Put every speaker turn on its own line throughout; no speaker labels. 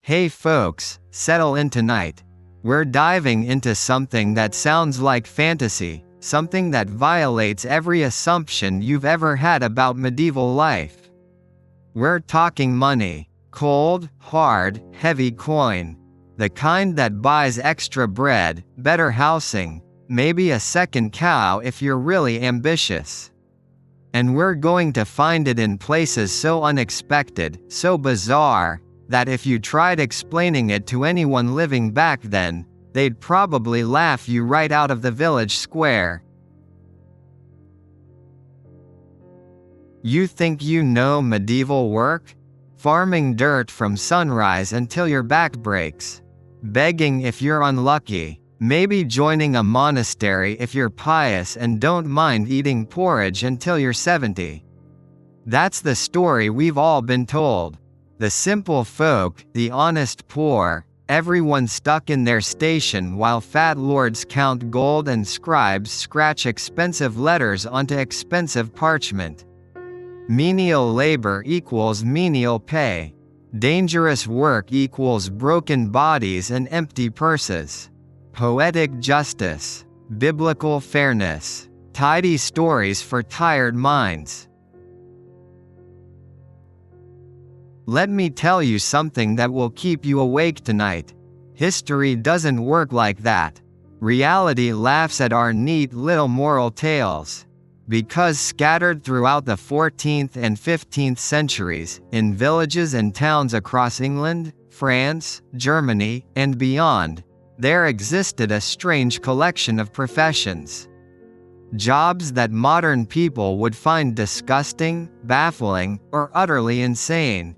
Hey folks, settle in tonight. We're diving into something that sounds like fantasy, something that violates every assumption you've ever had about medieval life. We're talking money. Cold, hard, heavy coin. The kind that buys extra bread, better housing, maybe a second cow if you're really ambitious. And we're going to find it in places so unexpected, so bizarre, that if you tried explaining it to anyone living back then, they'd probably laugh you right out of the village square. You think you know medieval work? Farming dirt from sunrise until your back breaks. Begging if you're unlucky. Maybe joining a monastery if you're pious and don't mind eating porridge until you're 70. That's the story we've all been told. The simple folk, the honest poor, everyone stuck in their station while fat lords count gold and scribes scratch expensive letters onto expensive parchment. Menial labor equals menial pay. Dangerous work equals broken bodies and empty purses. Poetic justice. Biblical fairness. Tidy stories for tired minds. Let me tell you something that will keep you awake tonight. History doesn't work like that. Reality laughs at our neat little moral tales. Because scattered throughout the 14th and 15th centuries, in villages and towns across England, France, Germany, and beyond, there existed a strange collection of professions. Jobs that modern people would find disgusting, baffling, or utterly insane.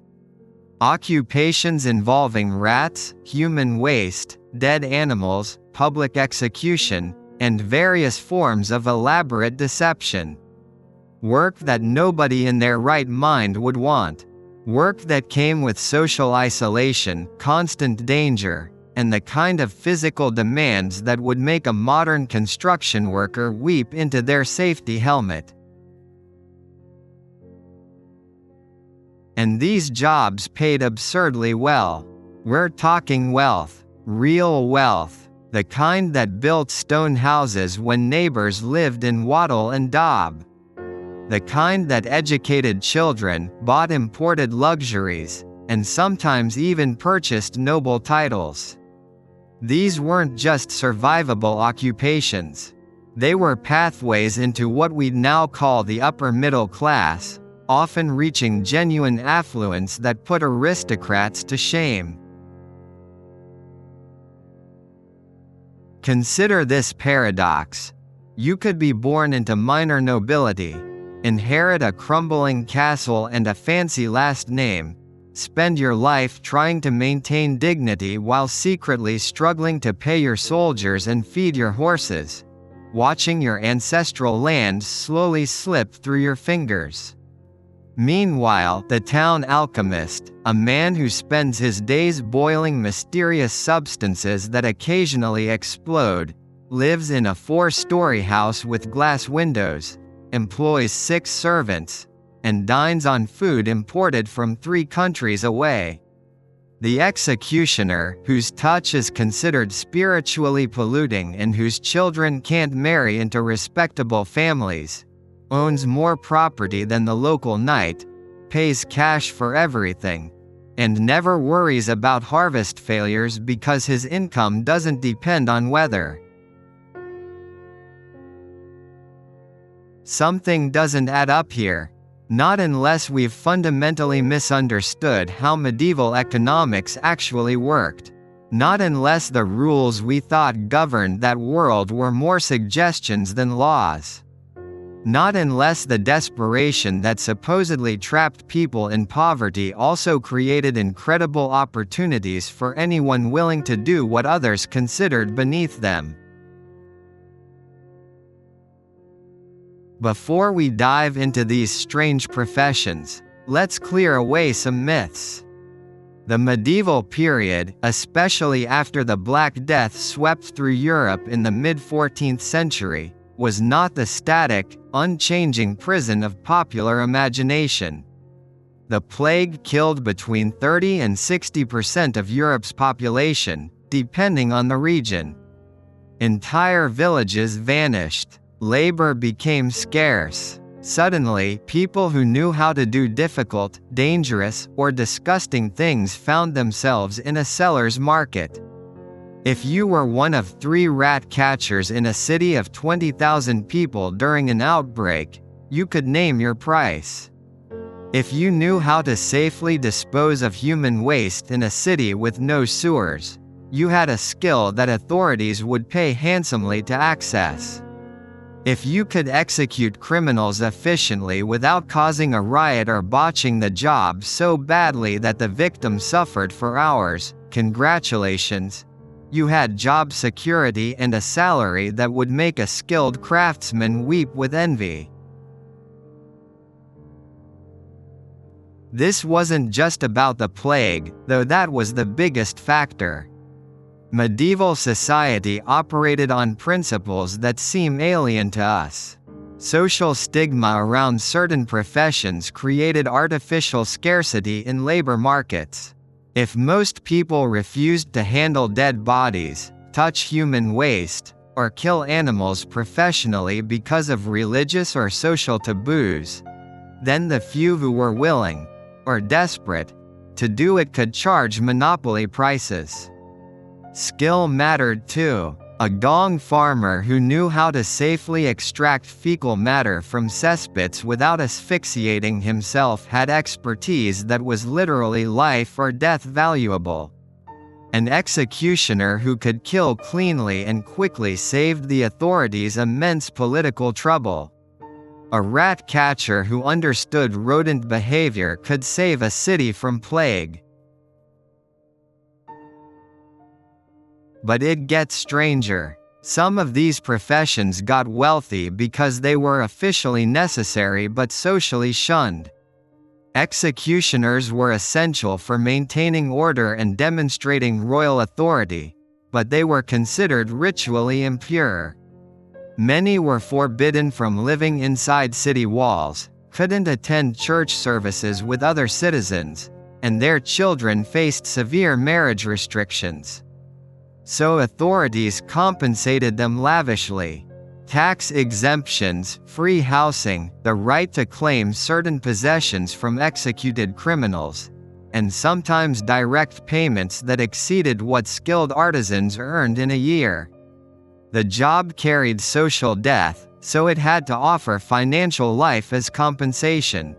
Occupations involving rats, human waste, dead animals, public execution, and various forms of elaborate deception. Work that nobody in their right mind would want. Work that came with social isolation, constant danger, and the kind of physical demands that would make a modern construction worker weep into their safety helmet. And these jobs paid absurdly well. We're talking wealth. Real wealth. The kind that built stone houses when neighbors lived in wattle and daub. The kind that educated children, bought imported luxuries, and sometimes even purchased noble titles. These weren't just survivable occupations. They were pathways into what we'd now call the upper middle class, often reaching genuine affluence that put aristocrats to shame. Consider this paradox. You could be born into minor nobility, inherit a crumbling castle and a fancy last name, spend your life trying to maintain dignity while secretly struggling to pay your soldiers and feed your horses, watching your ancestral land slowly slip through your fingers. Meanwhile, the town alchemist, a man who spends his days boiling mysterious substances that occasionally explode, lives in a 4-story house with glass windows, employs 6 servants, and dines on food imported from 3 countries away. The executioner, whose touch is considered spiritually polluting and whose children can't marry into respectable families, owns more property than the local knight, pays cash for everything, and never worries about harvest failures because his income doesn't depend on weather. Something doesn't add up here. Not unless we've fundamentally misunderstood how medieval economics actually worked. Not unless the rules we thought governed that world were more suggestions than laws. Not unless the desperation that supposedly trapped people in poverty also created incredible opportunities for anyone willing to do what others considered beneath them. Before we dive into these strange professions, let's clear away some myths. The medieval period, especially after the Black Death swept through Europe in the mid-14th century, was not the static, unchanging prison of popular imagination. The plague killed between 30 and 60% of Europe's population, depending on the region. Entire villages vanished. Labor became scarce. Suddenly, people who knew how to do difficult, dangerous, or disgusting things found themselves in a seller's market. If you were one of 3 rat catchers in a city of 20,000 people during an outbreak, you could name your price. If you knew how to safely dispose of human waste in a city with no sewers, you had a skill that authorities would pay handsomely to access. If you could execute criminals efficiently without causing a riot or botching the job so badly that the victim suffered for hours, congratulations. You had job security and a salary that would make a skilled craftsman weep with envy. This wasn't just about the plague, though that was the biggest factor. Medieval society operated on principles that seem alien to us. Social stigma around certain professions created artificial scarcity in labor markets. If most people refused to handle dead bodies, touch human waste, or kill animals professionally because of religious or social taboos, then the few who were willing, or desperate, to do it could charge monopoly prices. Skill mattered too. A gong farmer who knew how to safely extract fecal matter from cesspits without asphyxiating himself had expertise that was literally life or death valuable. An executioner who could kill cleanly and quickly saved the authorities immense political trouble. A rat catcher who understood rodent behavior could save a city from plague. But it gets stranger. Some of these professions got wealthy because they were officially necessary but socially shunned. Executioners were essential for maintaining order and demonstrating royal authority, but they were considered ritually impure. Many were forbidden from living inside city walls, couldn't attend church services with other citizens, and their children faced severe marriage restrictions. So authorities compensated them lavishly. Tax exemptions, free housing, the right to claim certain possessions from executed criminals, and sometimes direct payments that exceeded what skilled artisans earned in a year. The job carried social death, so it had to offer financial life as compensation.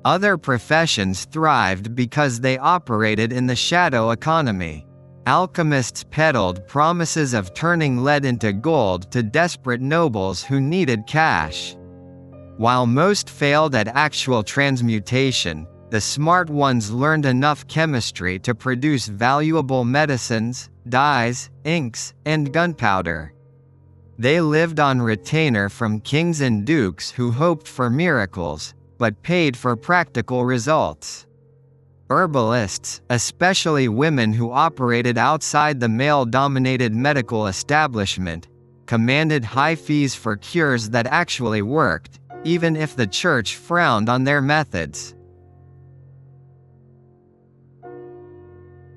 Other professions thrived because they operated in the shadow economy. Alchemists peddled promises of turning lead into gold to desperate nobles who needed cash. While most failed at actual transmutation, the smart ones learned enough chemistry to produce valuable medicines, dyes, inks, and gunpowder. They lived on retainer from kings and dukes who hoped for miracles, but paid for practical results. Herbalists, especially women who operated outside the male-dominated medical establishment, commanded high fees for cures that actually worked, even if the church frowned on their methods.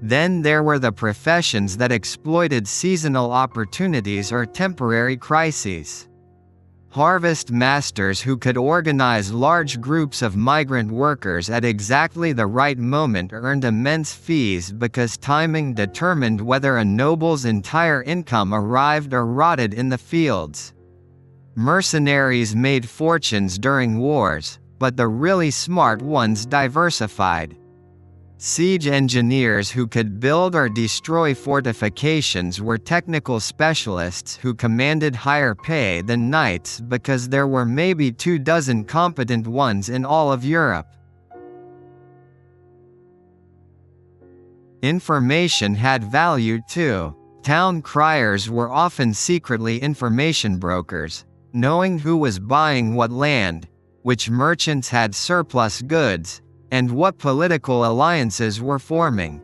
Then there were the professions that exploited seasonal opportunities or temporary crises. Harvest masters who could organize large groups of migrant workers at exactly the right moment earned immense fees because timing determined whether a noble's entire income arrived or rotted in the fields. Mercenaries made fortunes during wars, but the really smart ones diversified. Siege engineers who could build or destroy fortifications were technical specialists who commanded higher pay than knights because there were maybe 24 competent ones in all of Europe. Information had value too. Town criers were often secretly information brokers, knowing who was buying what land, which merchants had surplus goods, and what political alliances were forming.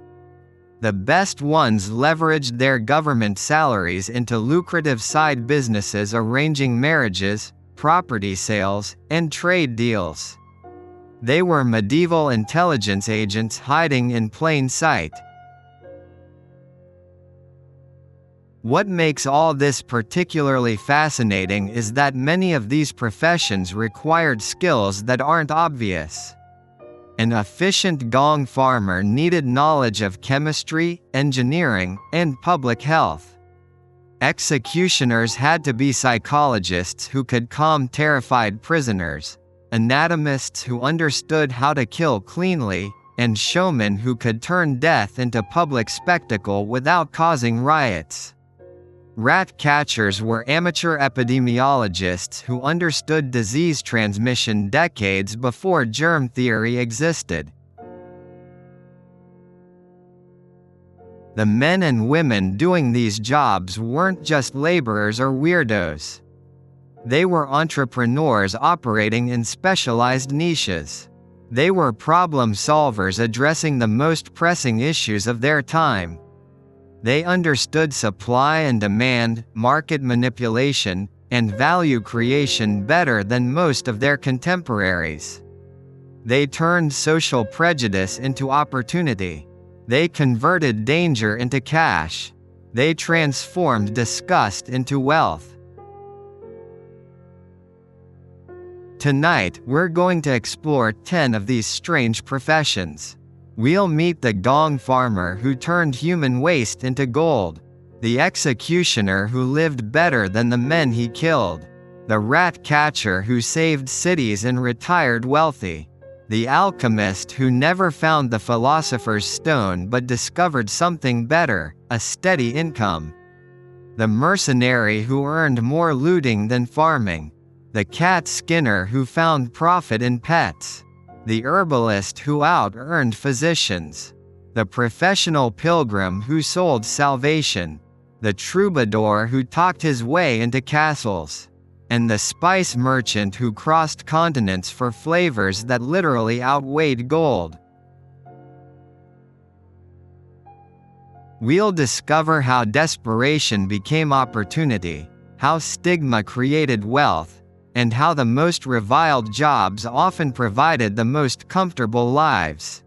The best ones leveraged their government salaries into lucrative side businesses arranging marriages, property sales, and trade deals. They were medieval intelligence agents hiding in plain sight. What makes all this particularly fascinating is that many of these professions required skills that aren't obvious. An efficient gong farmer needed knowledge of chemistry, engineering, and public health. Executioners had to be psychologists who could calm terrified prisoners, anatomists who understood how to kill cleanly, and showmen who could turn death into public spectacle without causing riots. Rat catchers were amateur epidemiologists who understood disease transmission decades before germ theory existed. The men and women doing these jobs weren't just laborers or weirdos. They were entrepreneurs operating in specialized niches. They were problem solvers addressing the most pressing issues of their time. They understood supply and demand, market manipulation, and value creation better than most of their contemporaries. They turned social prejudice into opportunity. They converted danger into cash. They transformed disgust into wealth. Tonight, we're going to explore 10 of these strange professions. We'll meet the gong farmer who turned human waste into gold, the executioner who lived better than the men he killed, the rat catcher who saved cities and retired wealthy, the alchemist who never found the philosopher's stone but discovered something better, a steady income, the mercenary who earned more looting than farming, the cat skinner who found profit in pets, the herbalist who out-earned physicians, the professional pilgrim who sold salvation, the troubadour who talked his way into castles, and the spice merchant who crossed continents for flavors that literally outweighed gold. We'll discover how desperation became opportunity, how stigma created wealth, and how the most reviled jobs often provided the most comfortable lives.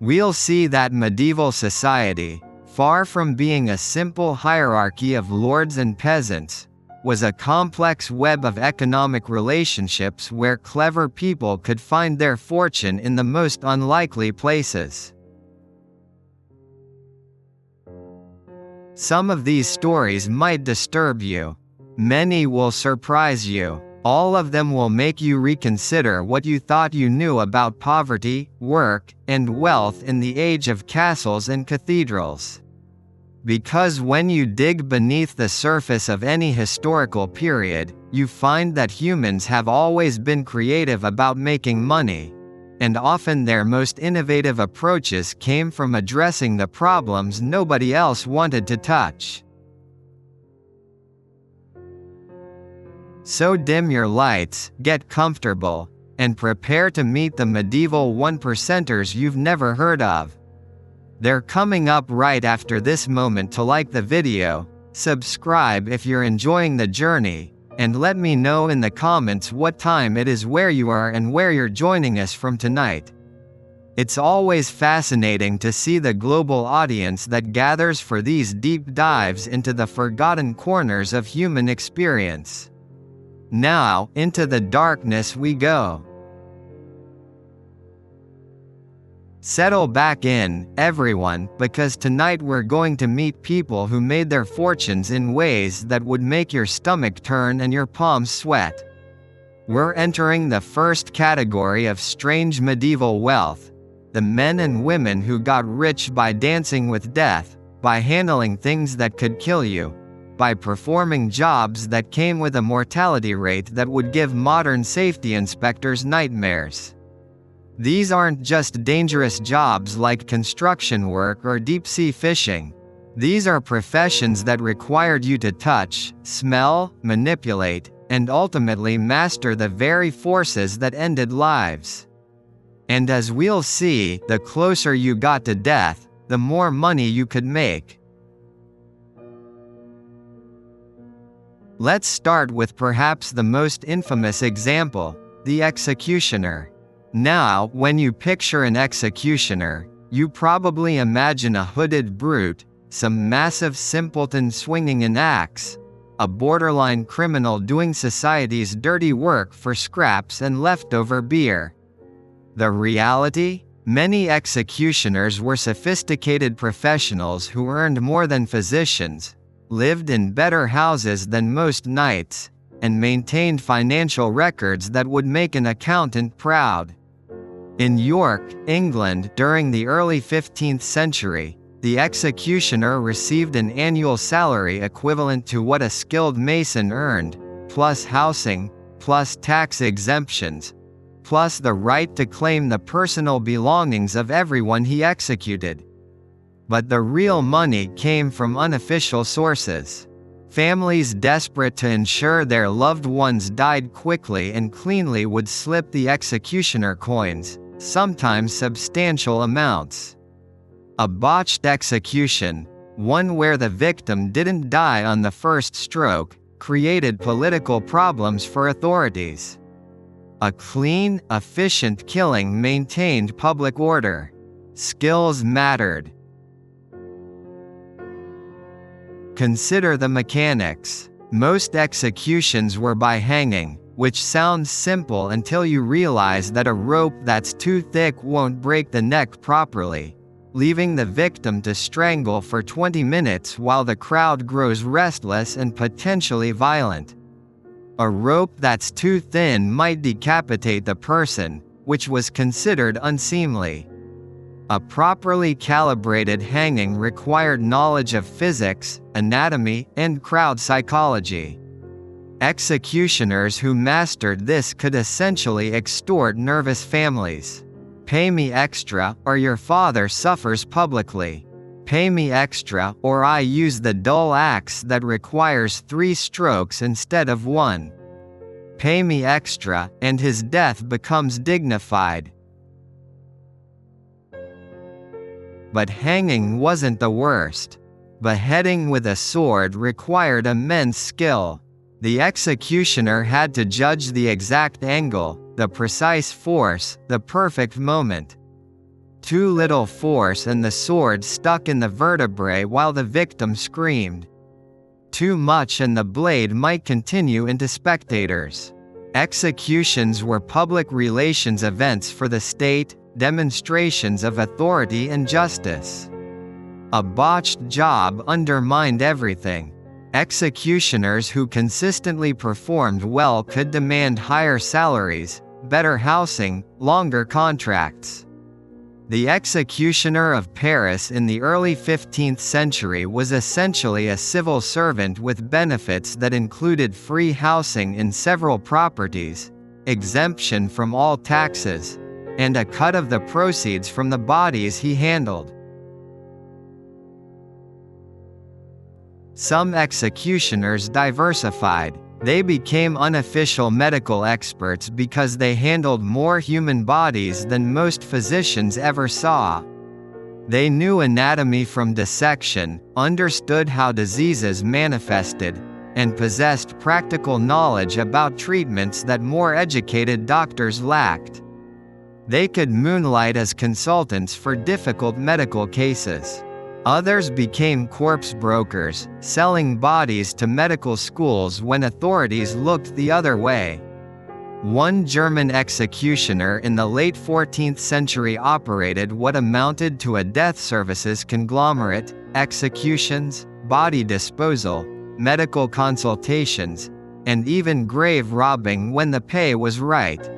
We'll see that medieval society, far from being a simple hierarchy of lords and peasants, was a complex web of economic relationships where clever people could find their fortune in the most unlikely places. Some of these stories might disturb you. Many will surprise you. All of them will make you reconsider what you thought you knew about poverty, work, and wealth in the age of castles and cathedrals. Because when you dig beneath the surface of any historical period, you find that humans have always been creative about making money, and often their most innovative approaches came from addressing the problems nobody else wanted to touch. So dim your lights, get comfortable, and prepare to meet the medieval one-percenters you've never heard of. They're coming up right after this moment. To like the video, subscribe if you're enjoying the journey, and let me know in the comments what time it is where you are and where you're joining us from tonight. It's always fascinating to see the global audience that gathers for these deep dives into the forgotten corners of human experience. Now, into the darkness we go. Settle back in, everyone, because tonight we're going to meet people who made their fortunes in ways that would make your stomach turn and your palms sweat. We're entering the first category of strange medieval wealth, the men and women who got rich by dancing with death, by handling things that could kill you, by performing jobs that came with a mortality rate that would give modern safety inspectors nightmares. These aren't just dangerous jobs like construction work or deep-sea fishing. These are professions that required you to touch, smell, manipulate, and ultimately master the very forces that ended lives. And as we'll see, the closer you got to death, the more money you could make. Let's start with perhaps the most infamous example, the executioner. Now, when you picture an executioner, you probably imagine a hooded brute, some massive simpleton swinging an axe, a borderline criminal doing society's dirty work for scraps and leftover beer. The reality? Many executioners were sophisticated professionals who earned more than physicians, lived in better houses than most knights, and maintained financial records that would make an accountant proud. In York, England, during the early 15th century, the executioner received an annual salary equivalent to what a skilled mason earned, plus housing, plus tax exemptions, plus the right to claim the personal belongings of everyone he executed. But the real money came from unofficial sources. Families desperate to ensure their loved ones died quickly and cleanly would slip the executioner coins, sometimes substantial amounts. A botched execution, one where the victim didn't die on the first stroke, created political problems for authorities. A clean, efficient killing maintained public order. Skills mattered. Consider the mechanics. Most executions were by hanging, which sounds simple until you realize that a rope that's too thick won't break the neck properly, leaving the victim to strangle for 20 minutes while the crowd grows restless and potentially violent. A rope that's too thin might decapitate the person, which was considered unseemly. A properly calibrated hanging required knowledge of physics, anatomy, and crowd psychology. Executioners who mastered this could essentially extort nervous families. Pay me extra, or your father suffers publicly. Pay me extra, or I use the dull axe that requires 3 strokes instead of 1. Pay me extra, and his death becomes dignified. But hanging wasn't the worst. Beheading with a sword required immense skill. The executioner had to judge the exact angle, the precise force, the perfect moment. Too little force and the sword stuck in the vertebrae while the victim screamed. Too much and the blade might continue into spectators. Executions were public relations events for the state, demonstrations of authority and justice. A botched job undermined everything. Executioners who consistently performed well could demand higher salaries, better housing, longer contracts. The executioner of Paris in the early 15th century was essentially a civil servant with benefits that included free housing in several properties, exemption from all taxes, and a cut of the proceeds from the bodies he handled. Some executioners diversified. They became unofficial medical experts because they handled more human bodies than most physicians ever saw. They knew anatomy from dissection, understood how diseases manifested, and possessed practical knowledge about treatments that more educated doctors lacked. They could moonlight as consultants for difficult medical cases. Others became corpse brokers, selling bodies to medical schools when authorities looked the other way. One German executioner in the late 14th century operated what amounted to a death services conglomerate: executions, body disposal, medical consultations, and even grave robbing when the pay was right.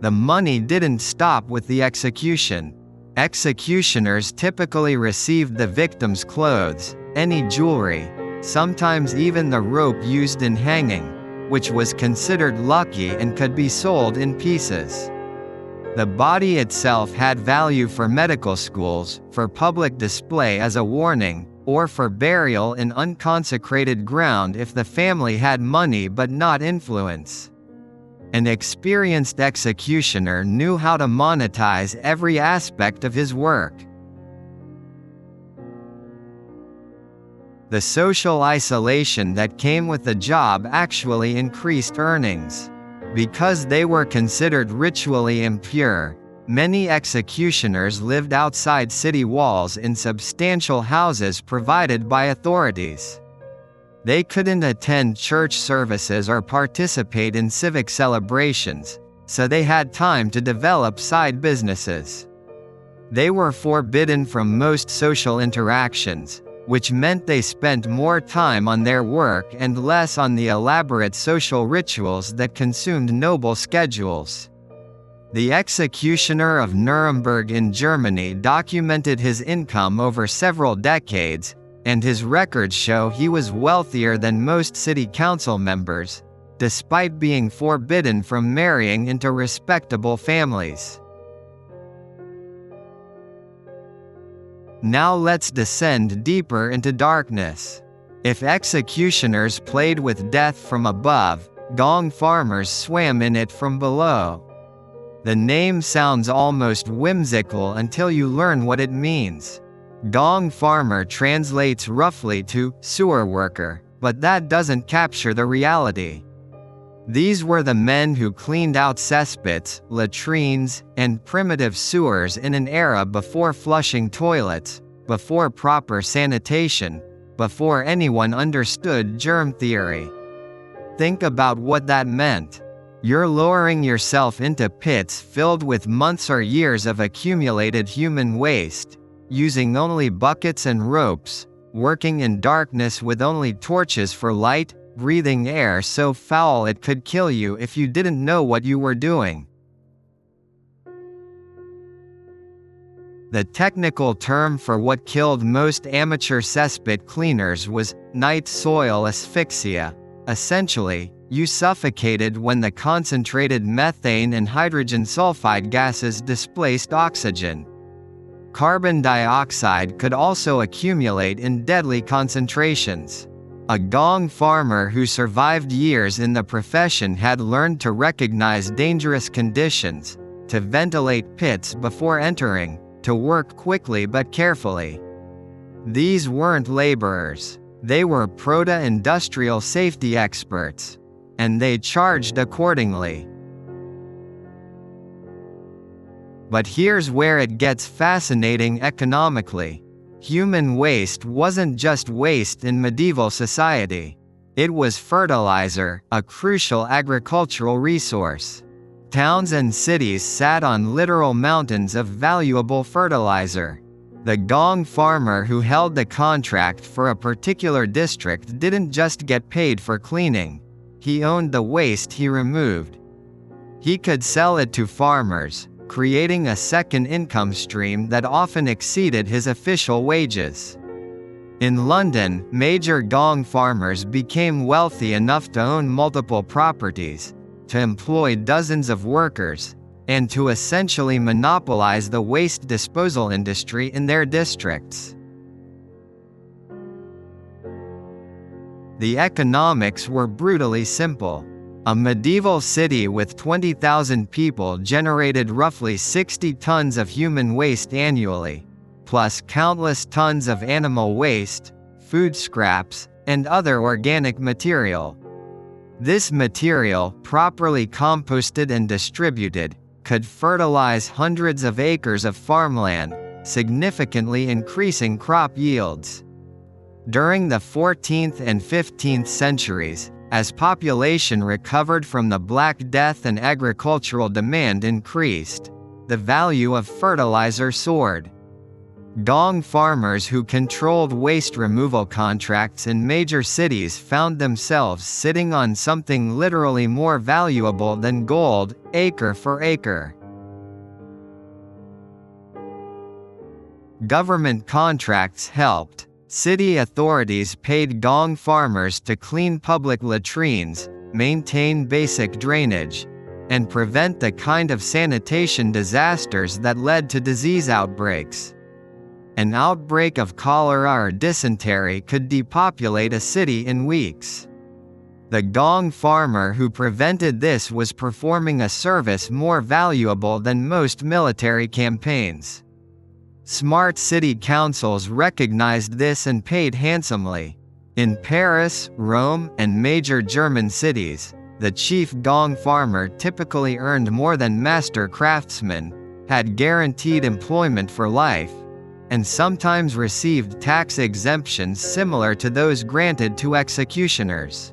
The money didn't stop with the execution. Executioners typically received the victim's clothes, any jewelry, sometimes even the rope used in hanging, which was considered lucky and could be sold in pieces. The body itself had value for medical schools, for public display as a warning, or for burial in unconsecrated ground if the family had money but not influence. An experienced executioner knew how to monetize every aspect of his work. The social isolation that came with the job actually increased earnings. Because they were considered ritually impure, many executioners lived outside city walls in substantial houses provided by authorities. They couldn't attend church services or participate in civic celebrations, so they had time to develop side businesses. They were forbidden from most social interactions, which meant they spent more time on their work and less on the elaborate social rituals that consumed noble schedules. The executioner of Nuremberg in Germany documented his income over several decades, and his records show he was wealthier than most city council members, despite being forbidden from marrying into respectable families. Now let's descend deeper into darkness. If executioners played with death from above, gong farmers swam in it from below. The name sounds almost whimsical until you learn what it means. Gong farmer translates roughly to sewer worker, but that doesn't capture the reality. These were the men who cleaned out cesspits, latrines, and primitive sewers in an era before flushing toilets, before proper sanitation, before anyone understood germ theory. Think about what that meant. You're lowering yourself into pits filled with months or years of accumulated human waste, using only buckets and ropes, working in darkness with only torches for light, breathing air so foul it could kill you if you didn't know what you were doing. The technical term for what killed most amateur cesspit cleaners was night soil asphyxia. Essentially, you suffocated when the concentrated methane and hydrogen sulfide gases displaced oxygen. Carbon dioxide could also accumulate in deadly concentrations. A gong farmer who survived years in the profession had learned to recognize dangerous conditions, to ventilate pits before entering, to work quickly but carefully. These weren't laborers. They were proto-industrial safety experts. And they charged accordingly. But here's where it gets fascinating economically. Human waste wasn't just waste in medieval society. It was fertilizer, a crucial agricultural resource. Towns and cities sat on literal mountains of valuable fertilizer. The gong farmer who held the contract for a particular district didn't just get paid for cleaning. He owned the waste he removed. He could sell it to farmers, creating a second income stream that often exceeded his official wages. In London, major gong farmers became wealthy enough to own multiple properties, to employ dozens of workers, and to essentially monopolize the waste disposal industry in their districts. The economics were brutally simple. A medieval city with 20,000 people generated roughly 60 tons of human waste annually, plus countless tons of animal waste, food scraps, and other organic material. This material, properly composted and distributed, could fertilize hundreds of acres of farmland, significantly increasing crop yields. During the 14th and 15th centuries, as population recovered from the Black Death and agricultural demand increased, the value of fertilizer soared. Gong farmers who controlled waste removal contracts in major cities found themselves sitting on something literally more valuable than gold, acre for acre. Government contracts helped. City authorities paid gong farmers to clean public latrines, maintain basic drainage, and prevent the kind of sanitation disasters that led to disease outbreaks. An outbreak of cholera or dysentery could depopulate a city in weeks. The gong farmer who prevented this was performing a service more valuable than most military campaigns. Smart city councils recognized this and paid handsomely. In Paris, Rome, and major German cities, the chief gong farmer typically earned more than master craftsmen, had guaranteed employment for life, and sometimes received tax exemptions similar to those granted to executioners.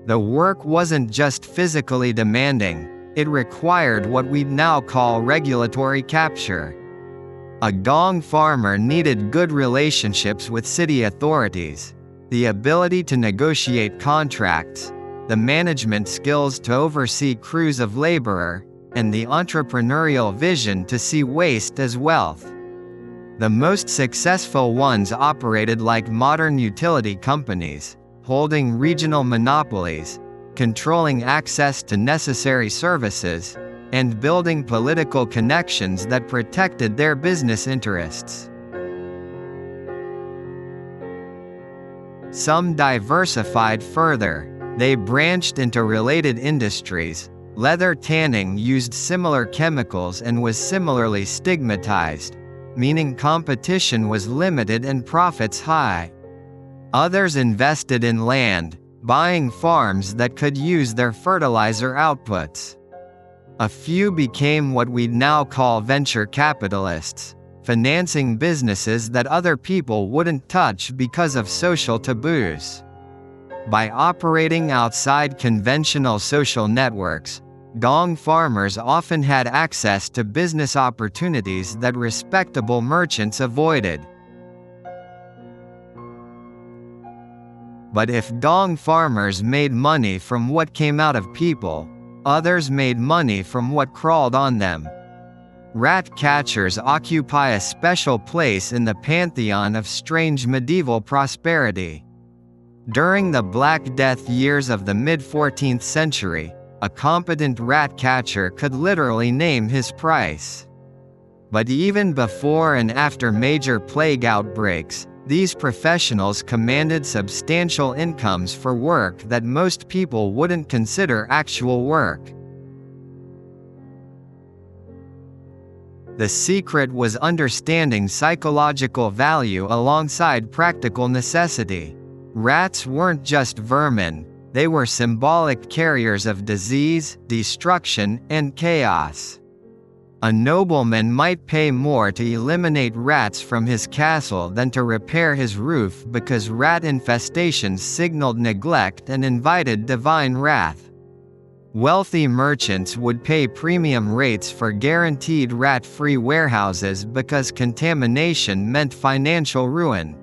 The work wasn't just physically demanding, it required what we'd now call regulatory capture. A gong farmer needed good relationships with city authorities, the ability to negotiate contracts, the management skills to oversee crews of laborer, and the entrepreneurial vision to see waste as wealth. The most successful ones operated like modern utility companies, holding regional monopolies, controlling access to necessary services, and building political connections that protected their business interests. Some diversified further. They branched into related industries. Leather tanning used similar chemicals and was similarly stigmatized, meaning competition was limited and profits high. Others invested in land, buying farms that could use their fertilizer outputs. A few became what we'd now call venture capitalists, financing businesses that other people wouldn't touch because of social taboos. By operating outside conventional social networks, gong farmers often had access to business opportunities that respectable merchants avoided. But if gong farmers made money from what came out of people, others made money from what crawled on them. Rat catchers occupy a special place in the pantheon of strange medieval prosperity. During the Black Death years of the mid-14th century, a competent rat catcher could literally name his price. But even before and after major plague outbreaks, these professionals commanded substantial incomes for work that most people wouldn't consider actual work. The secret was understanding psychological value alongside practical necessity. Rats weren't just vermin, they were symbolic carriers of disease, destruction, and chaos. A nobleman might pay more to eliminate rats from his castle than to repair his roof because rat infestations signaled neglect and invited divine wrath. Wealthy merchants would pay premium rates for guaranteed rat-free warehouses because contamination meant financial ruin.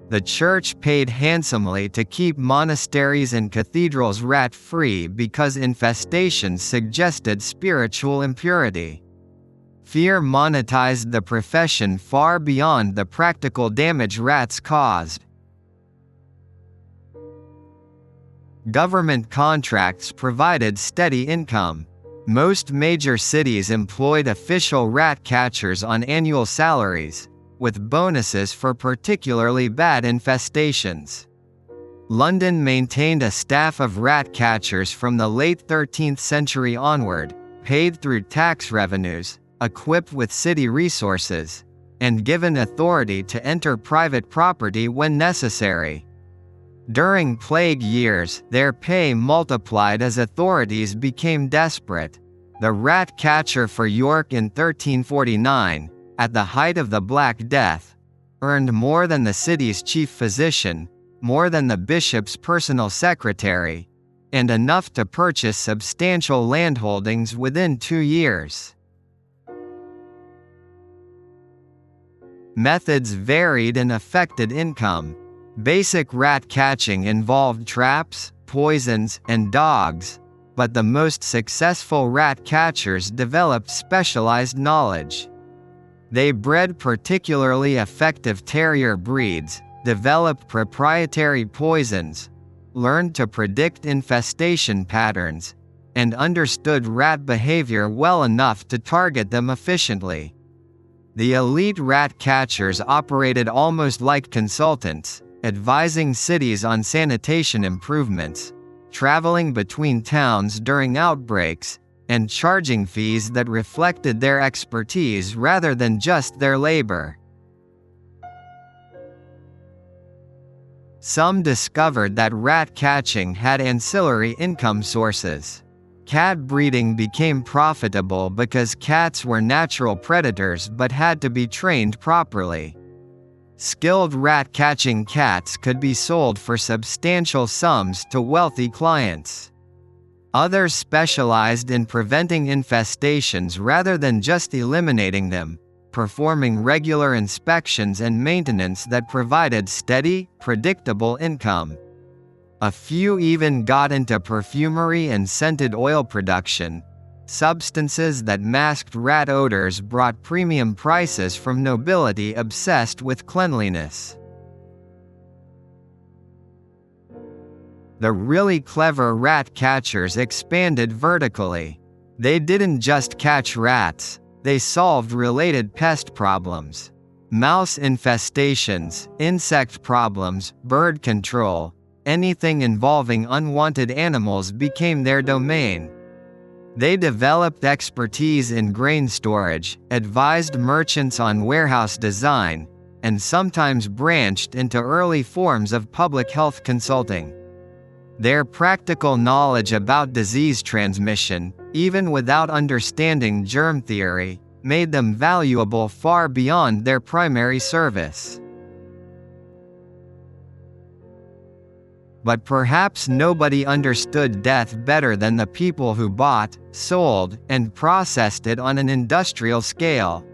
The church paid handsomely to keep monasteries and cathedrals rat-free because infestations suggested spiritual impurity. Fear monetized the profession far beyond the practical damage rats caused. Government contracts provided steady income. Most major cities employed official rat catchers on annual salaries, with bonuses for particularly bad infestations. London maintained a staff of rat catchers from the late 13th century onward, paid through tax revenues, equipped with city resources, and given authority to enter private property when necessary. During plague years, their pay multiplied as authorities became desperate. The rat catcher for York in 1349, at the height of the Black Death, earned more than the city's chief physician, more than the bishop's personal secretary, and enough to purchase substantial landholdings within 2 years. Methods varied and affected income. Basic rat catching involved traps, poisons, and dogs, but the most successful rat catchers developed specialized knowledge. They bred particularly effective terrier breeds, developed proprietary poisons, learned to predict infestation patterns, and understood rat behavior well enough to target them efficiently. The elite rat catchers operated almost like consultants, advising cities on sanitation improvements, traveling between towns during outbreaks, and charging fees that reflected their expertise rather than just their labor. Some discovered that rat catching had ancillary income sources. Cat breeding became profitable because cats were natural predators but had to be trained properly. Skilled rat-catching cats could be sold for substantial sums to wealthy clients. Others specialized in preventing infestations rather than just eliminating them, performing regular inspections and maintenance that provided steady, predictable income. A few even got into perfumery and scented oil production. Substances that masked rat odors brought premium prices from nobility obsessed with cleanliness. The really clever rat catchers expanded vertically. They didn't just catch rats, they solved related pest problems. Mouse infestations, insect problems, bird control, anything involving unwanted animals became their domain. They developed expertise in grain storage, advised merchants on warehouse design, and sometimes branched into early forms of public health consulting. Their practical knowledge about disease transmission, even without understanding germ theory, made them valuable far beyond their primary service. But perhaps nobody understood death better than the people who bought, sold, and processed it on an industrial scale.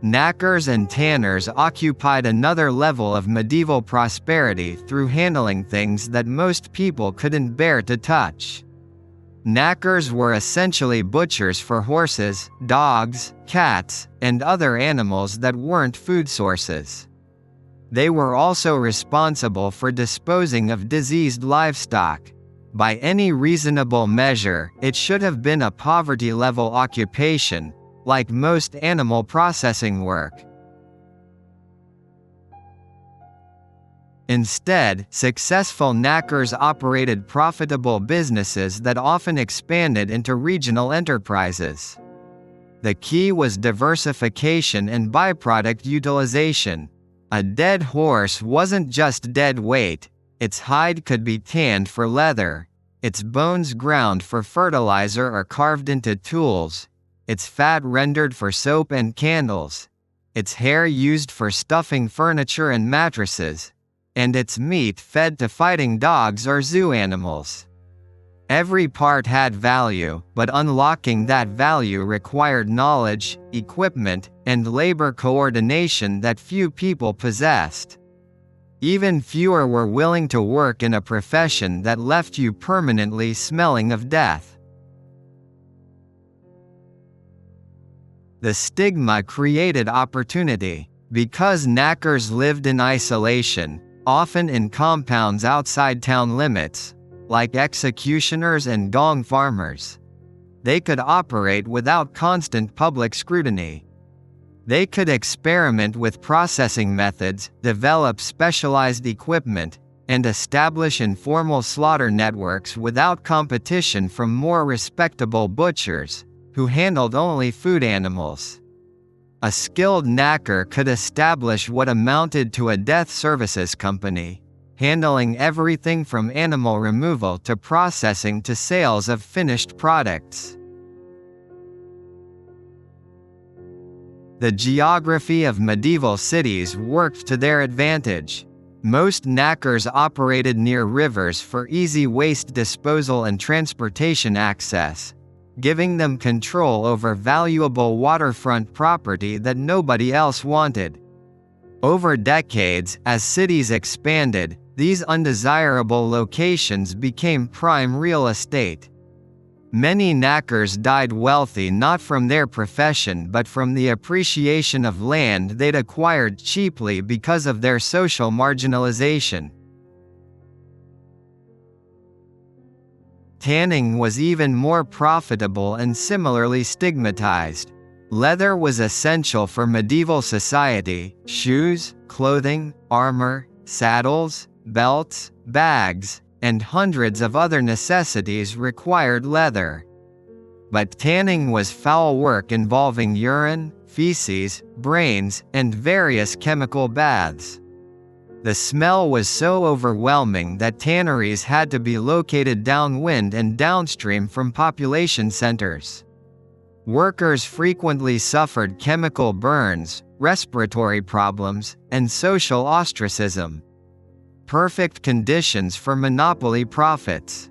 Knackers and tanners occupied another level of medieval prosperity through handling things that most people couldn't bear to touch. Knackers were essentially butchers for horses, dogs, cats, and other animals that weren't food sources. They were also responsible for disposing of diseased livestock. By any reasonable measure, it should have been a poverty-level occupation, like most animal processing work. Instead, successful knackers operated profitable businesses that often expanded into regional enterprises. The key was diversification and byproduct utilization. A dead horse wasn't just dead weight, its hide could be tanned for leather, its bones ground for fertilizer or carved into tools, its fat rendered for soap and candles, its hair used for stuffing furniture and mattresses, and its meat fed to fighting dogs or zoo animals. Every part had value, but unlocking that value required knowledge, equipment, and labor coordination that few people possessed. Even fewer were willing to work in a profession that left you permanently smelling of death. The stigma created opportunity. Because knackers lived in isolation, often in compounds outside town limits, like executioners and gong farmers, they could operate without constant public scrutiny. They could experiment with processing methods, develop specialized equipment, and establish informal slaughter networks without competition from more respectable butchers, who handled only food animals. A skilled knacker could establish what amounted to a death services company, handling everything from animal removal to processing to sales of finished products. The geography of medieval cities worked to their advantage. Most knackers operated near rivers for easy waste disposal and transportation access, giving them control over valuable waterfront property that nobody else wanted. Over decades, as cities expanded, these undesirable locations became prime real estate. Many knackers died wealthy not from their profession but from the appreciation of land they'd acquired cheaply because of their social marginalization. Tanning was even more profitable and similarly stigmatized. Leather was essential for medieval society. Shoes, clothing, armor, saddles, belts, bags, and hundreds of other necessities required leather. But tanning was foul work involving urine, feces, brains, and various chemical baths. The smell was so overwhelming that tanneries had to be located downwind and downstream from population centers. Workers frequently suffered chemical burns, respiratory problems, and social ostracism. Perfect conditions for monopoly profits.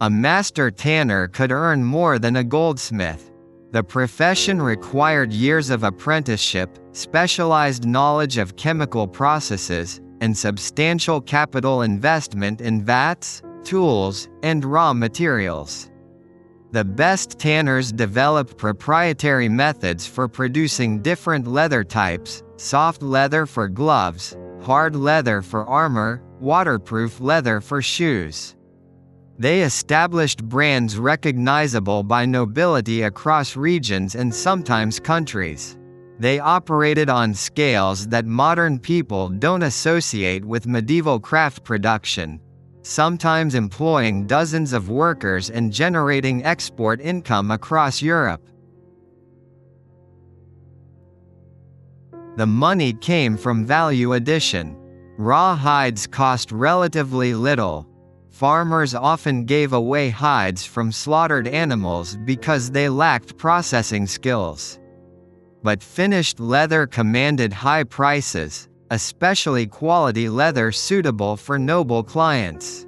A master tanner could earn more than a goldsmith. The profession required years of apprenticeship, specialized knowledge of chemical processes, and substantial capital investment in vats, tools, and raw materials. The best tanners developed proprietary methods for producing different leather types: soft leather for gloves, hard leather for armor, waterproof leather for shoes. They established brands recognizable by nobility across regions and sometimes countries. They operated on scales that modern people don't associate with medieval craft production, sometimes employing dozens of workers and generating export income across Europe. The money came from value addition. Raw hides cost relatively little. Farmers often gave away hides from slaughtered animals because they lacked processing skills. But finished leather commanded high prices, especially quality leather suitable for noble clients.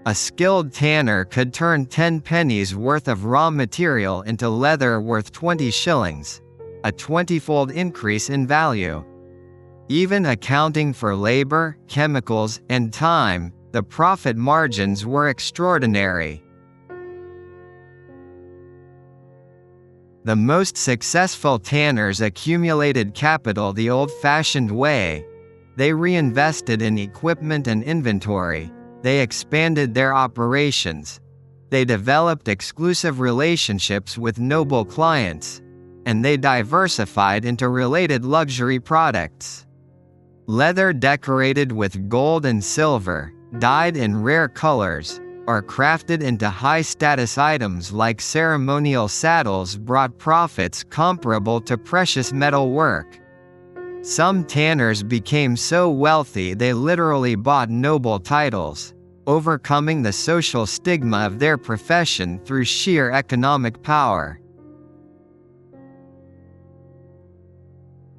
A skilled tanner could turn 10 pennies worth of raw material into leather worth 20 shillings, a 20-fold increase in value. Even accounting for labor, chemicals, and time, the profit margins were extraordinary. The most successful tanners accumulated capital the old-fashioned way. They reinvested in equipment and inventory. They expanded their operations. They developed exclusive relationships with noble clients. And they diversified into related luxury products. Leather decorated with gold and silver, dyed in rare colors, or crafted into high-status items like ceremonial saddles brought profits comparable to precious metal work. Some tanners became so wealthy they literally bought noble titles, overcoming the social stigma of their profession through sheer economic power.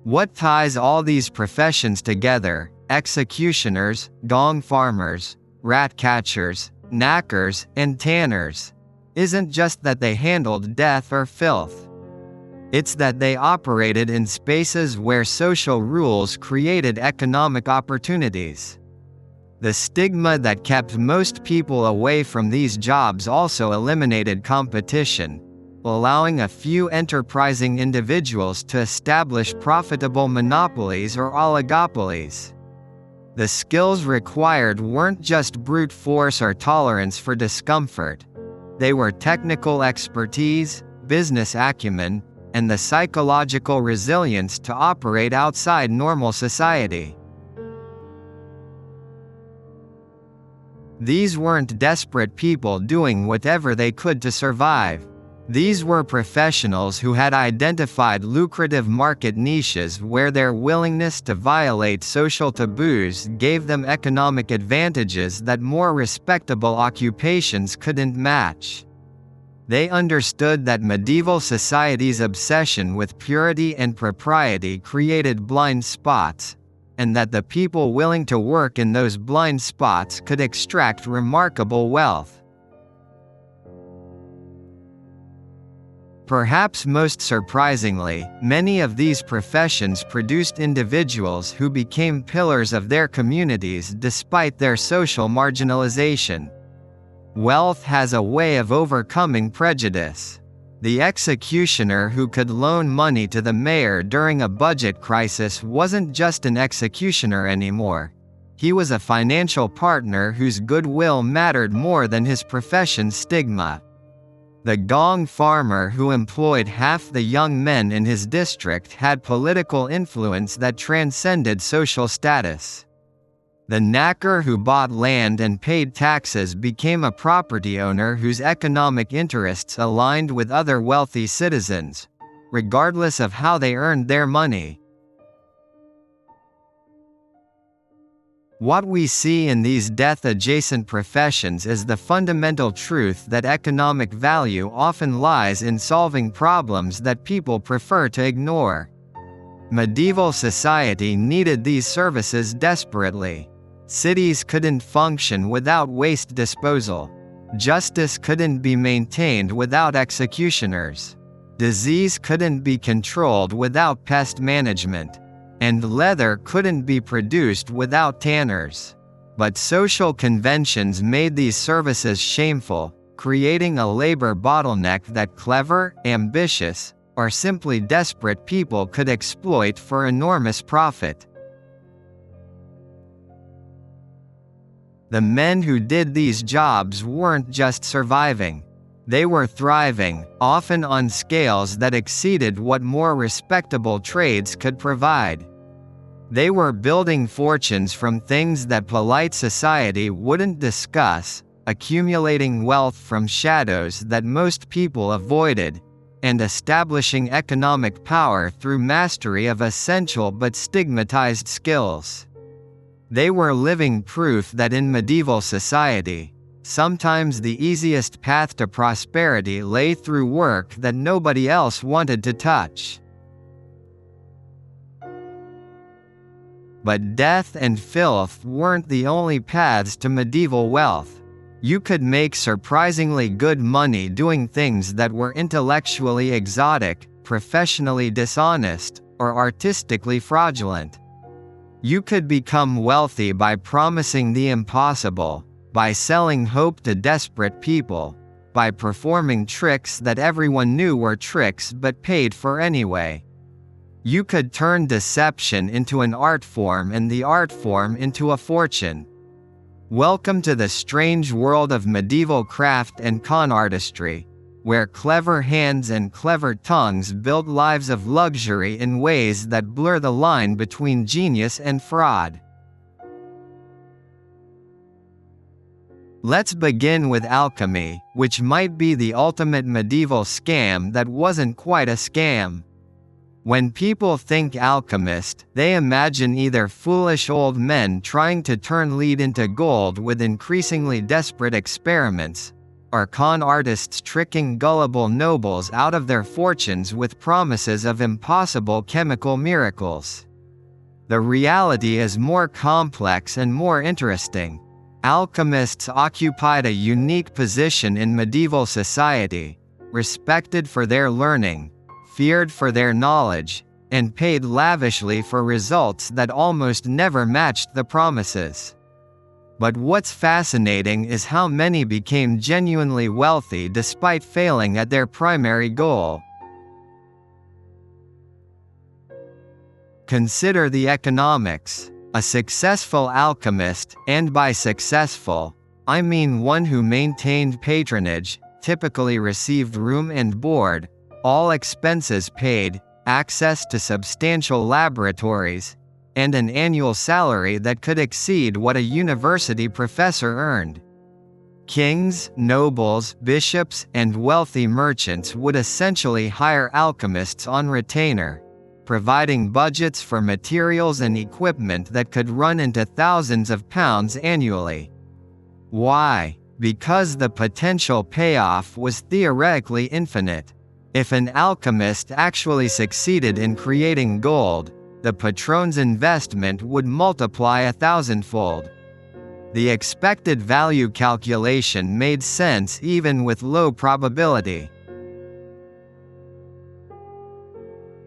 What ties all these professions together, executioners, gong farmers, rat catchers, knackers, and tanners, isn't just that they handled death or filth. It's that they operated in spaces where social rules created economic opportunities. The stigma that kept most people away from these jobs also eliminated competition, allowing a few enterprising individuals to establish profitable monopolies or oligopolies. The skills required weren't just brute force or tolerance for discomfort. They were technical expertise, business acumen, and the psychological resilience to operate outside normal society. These weren't desperate people doing whatever they could to survive. These were professionals who had identified lucrative market niches where their willingness to violate social taboos gave them economic advantages that more respectable occupations couldn't match. They understood that medieval society's obsession with purity and propriety created blind spots, and that the people willing to work in those blind spots could extract remarkable wealth. Perhaps most surprisingly, many of these professions produced individuals who became pillars of their communities despite their social marginalization. Wealth has a way of overcoming prejudice. The executioner who could loan money to the mayor during a budget crisis wasn't just an executioner anymore. He was a financial partner whose goodwill mattered more than his profession's stigma. The gong farmer who employed half the young men in his district had political influence that transcended social status. The knacker who bought land and paid taxes became a property owner whose economic interests aligned with other wealthy citizens, regardless of how they earned their money. What we see in these death-adjacent professions is the fundamental truth that economic value often lies in solving problems that people prefer to ignore. Medieval society needed these services desperately. Cities couldn't function without waste disposal. Justice couldn't be maintained without executioners. Disease couldn't be controlled without pest management. And leather couldn't be produced without tanners. But social conventions made these services shameful, creating a labor bottleneck that clever, ambitious, or simply desperate people could exploit for enormous profit. The men who did these jobs weren't just surviving. They were thriving, often on scales that exceeded what more respectable trades could provide. They were building fortunes from things that polite society wouldn't discuss, accumulating wealth from shadows that most people avoided, and establishing economic power through mastery of essential but stigmatized skills. They were living proof that in medieval society, sometimes the easiest path to prosperity lay through work that nobody else wanted to touch. But death and filth weren't the only paths to medieval wealth. You could make surprisingly good money doing things that were intellectually exotic, professionally dishonest, or artistically fraudulent. You could become wealthy by promising the impossible, by selling hope to desperate people, by performing tricks that everyone knew were tricks but paid for anyway. You could turn deception into an art form and the art form into a fortune. Welcome to the strange world of medieval craft and con artistry, where clever hands and clever tongues build lives of luxury in ways that blur the line between genius and fraud. Let's begin with alchemy, which might be the ultimate medieval scam that wasn't quite a scam. When people think alchemist, they imagine either foolish old men trying to turn lead into gold with increasingly desperate experiments, or con artists tricking gullible nobles out of their fortunes with promises of impossible chemical miracles. The reality is more complex and more interesting. Alchemists occupied a unique position in medieval society, respected for their learning, feared for their knowledge, and paid lavishly for results that almost never matched the promises. But what's fascinating is how many became genuinely wealthy despite failing at their primary goal. Consider the economics. A successful alchemist, and by successful, I mean one who maintained patronage, typically received room and board, all expenses paid, access to substantial laboratories, and an annual salary that could exceed what a university professor earned. Kings, nobles, bishops, and wealthy merchants would essentially hire alchemists on retainer, providing budgets for materials and equipment that could run into thousands of pounds annually. Why? Because the potential payoff was theoretically infinite. If an alchemist actually succeeded in creating gold, the patron's investment would multiply 1,000-fold. The expected value calculation made sense even with low probability.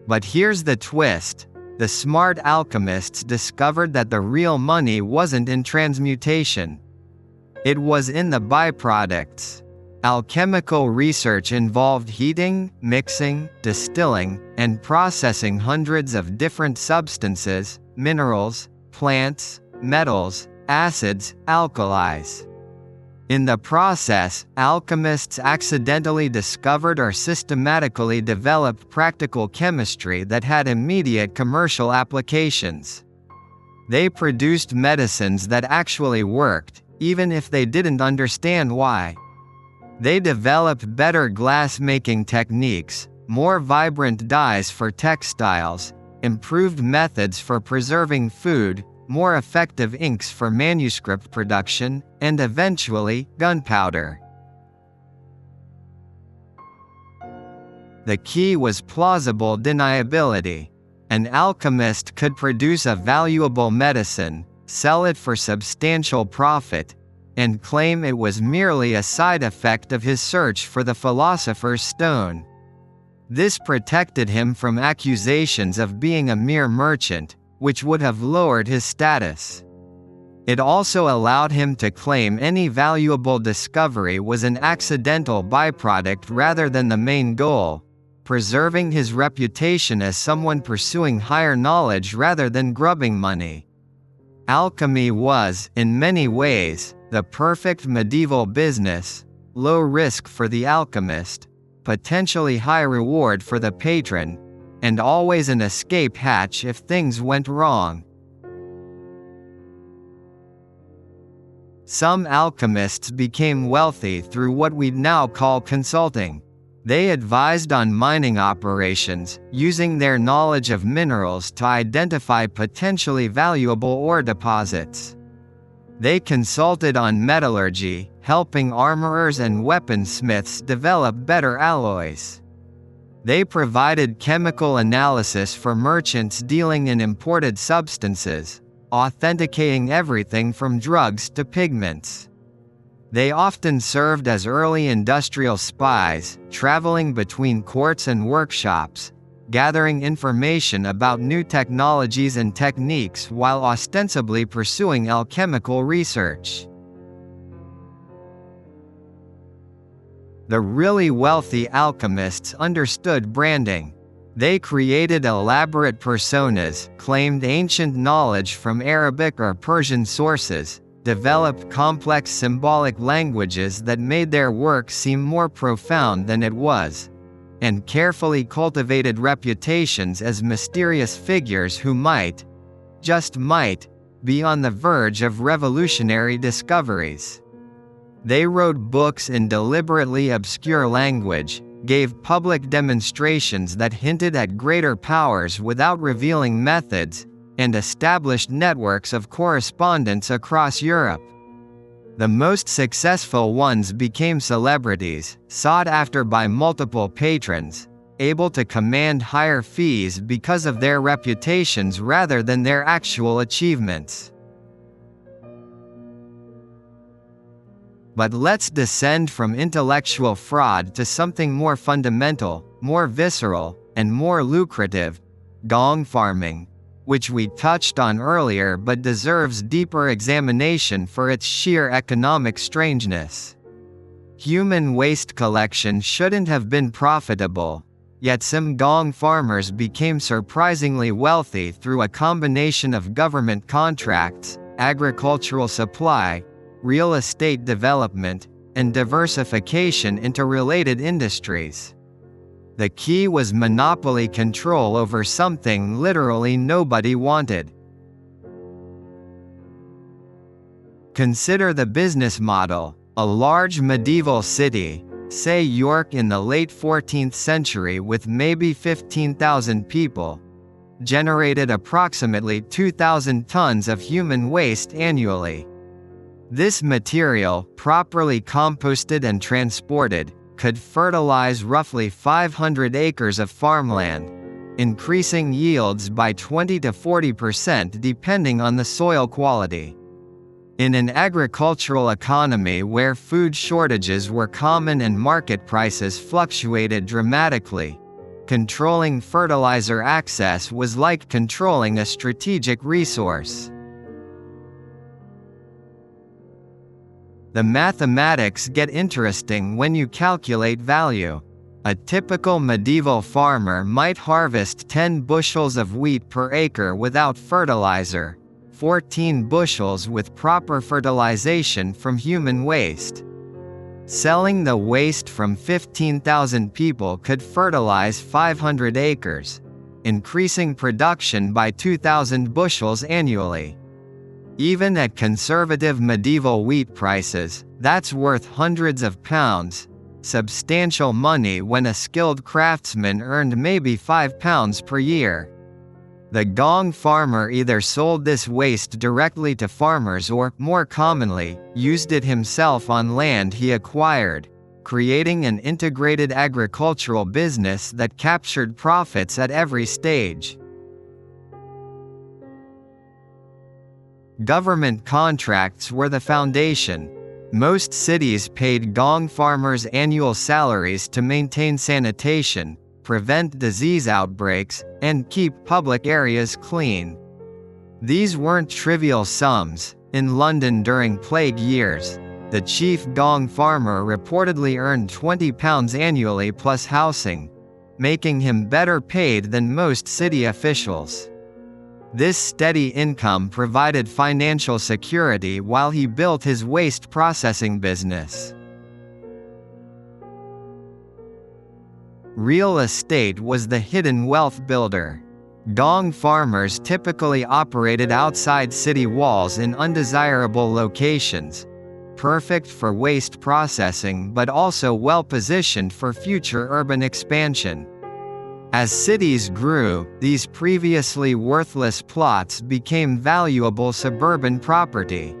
But here's the twist. The smart alchemists discovered that the real money wasn't in transmutation. It was in the byproducts. Alchemical research involved heating, mixing, distilling, and processing hundreds of different substances, minerals, plants, metals, acids, alkalis. In the process, alchemists accidentally discovered or systematically developed practical chemistry that had immediate commercial applications. They produced medicines that actually worked, even if they didn't understand why. They developed better glass-making techniques, more vibrant dyes for textiles, improved methods for preserving food, more effective inks for manuscript production, and eventually, gunpowder. The key was plausible deniability. An alchemist could produce a valuable medicine, sell it for substantial profit, and claim it was merely a side effect of his search for the philosopher's stone. This protected him from accusations of being a mere merchant, which would have lowered his status. It also allowed him to claim any valuable discovery was an accidental byproduct rather than the main goal, preserving his reputation as someone pursuing higher knowledge rather than grubbing money. Alchemy was, in many ways, the perfect medieval business: low risk for the alchemist, potentially high reward for the patron, and always an escape hatch if things went wrong. Some alchemists became wealthy through what we now call consulting. They advised on mining operations, using their knowledge of minerals to identify potentially valuable ore deposits. They consulted on metallurgy, helping armorers and weaponsmiths develop better alloys. They provided chemical analysis for merchants dealing in imported substances, authenticating everything from drugs to pigments. They often served as early industrial spies, traveling between courts and workshops, gathering information about new technologies and techniques while ostensibly pursuing alchemical research. The really wealthy alchemists understood branding. They created elaborate personas, claimed ancient knowledge from Arabic or Persian sources, developed complex symbolic languages that made their work seem more profound than it was, and carefully cultivated reputations as mysterious figures who might, just might, be on the verge of revolutionary discoveries. They wrote books in deliberately obscure language, gave public demonstrations that hinted at greater powers without revealing methods, and established networks of correspondence across Europe. The most successful ones became celebrities, sought after by multiple patrons, able to command higher fees because of their reputations rather than their actual achievements. But let's descend from intellectual fraud to something more fundamental, more visceral, and more lucrative: gong farming, which we touched on earlier but deserves deeper examination for its sheer economic strangeness. Human waste collection shouldn't have been profitable, yet some gong farmers became surprisingly wealthy through a combination of government contracts, agricultural supply, real estate development, and diversification into related industries. The key was monopoly control over something literally nobody wanted. Consider the business model. A large medieval city, say York in the late 14th century with maybe 15,000 people, generated approximately 2,000 tons of human waste annually. This material, properly composted and transported, could fertilize roughly 500 acres of farmland, increasing yields by 20 to 40% depending on the soil quality. In an agricultural economy where food shortages were common and market prices fluctuated dramatically, controlling fertilizer access was like controlling a strategic resource. The mathematics get interesting when you calculate value. A typical medieval farmer might harvest 10 bushels of wheat per acre without fertilizer, 14 bushels with proper fertilization from human waste. Selling the waste from 15,000 people could fertilize 500 acres, increasing production by 2,000 bushels annually. Even at conservative medieval wheat prices, that's worth hundreds of pounds, substantial money when a skilled craftsman earned maybe £5 per year. The gong farmer either sold this waste directly to farmers or, more commonly, used it himself on land he acquired, creating an integrated agricultural business that captured profits at every stage. Government contracts were the foundation. Most cities paid gong farmers annual salaries to maintain sanitation, prevent disease outbreaks, and keep public areas clean. These weren't trivial sums. In London during plague years, the chief gong farmer reportedly earned £20 annually plus housing, making him better paid than most city officials. This steady income provided financial security while he built his waste processing business. Real estate was the hidden wealth builder. Gong farmers typically operated outside city walls in undesirable locations, perfect for waste processing but also well-positioned for future urban expansion. As cities grew, these previously worthless plots became valuable suburban property.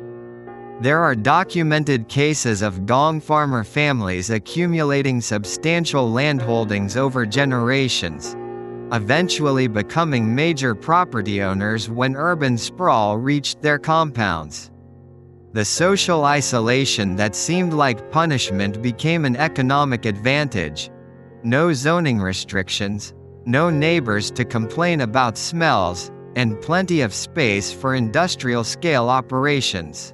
There are documented cases of gong farmer families accumulating substantial landholdings over generations, eventually becoming major property owners when urban sprawl reached their compounds. The social isolation that seemed like punishment became an economic advantage. No zoning restrictions, no neighbors to complain about smells, and plenty of space for industrial-scale operations.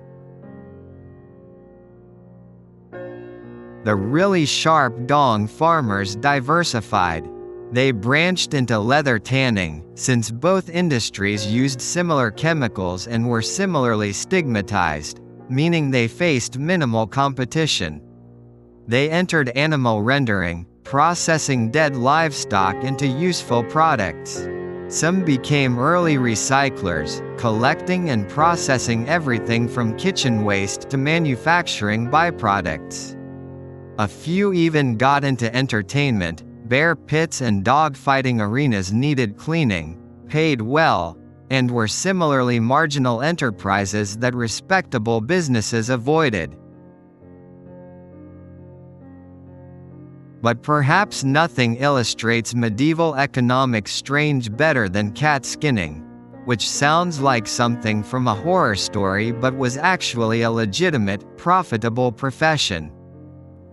The really sharp gong farmers diversified. They branched into leather tanning, since both industries used similar chemicals and were similarly stigmatized, meaning they faced minimal competition. They entered animal rendering, processing dead livestock into useful products. Some became early recyclers, collecting and processing everything from kitchen waste to manufacturing byproducts. A few even got into entertainment. Bear pits and dog-fighting arenas needed cleaning, paid well, and were similarly marginal enterprises that respectable businesses avoided. But perhaps nothing illustrates medieval economics strange better than cat skinning, which sounds like something from a horror story but was actually a legitimate, profitable profession.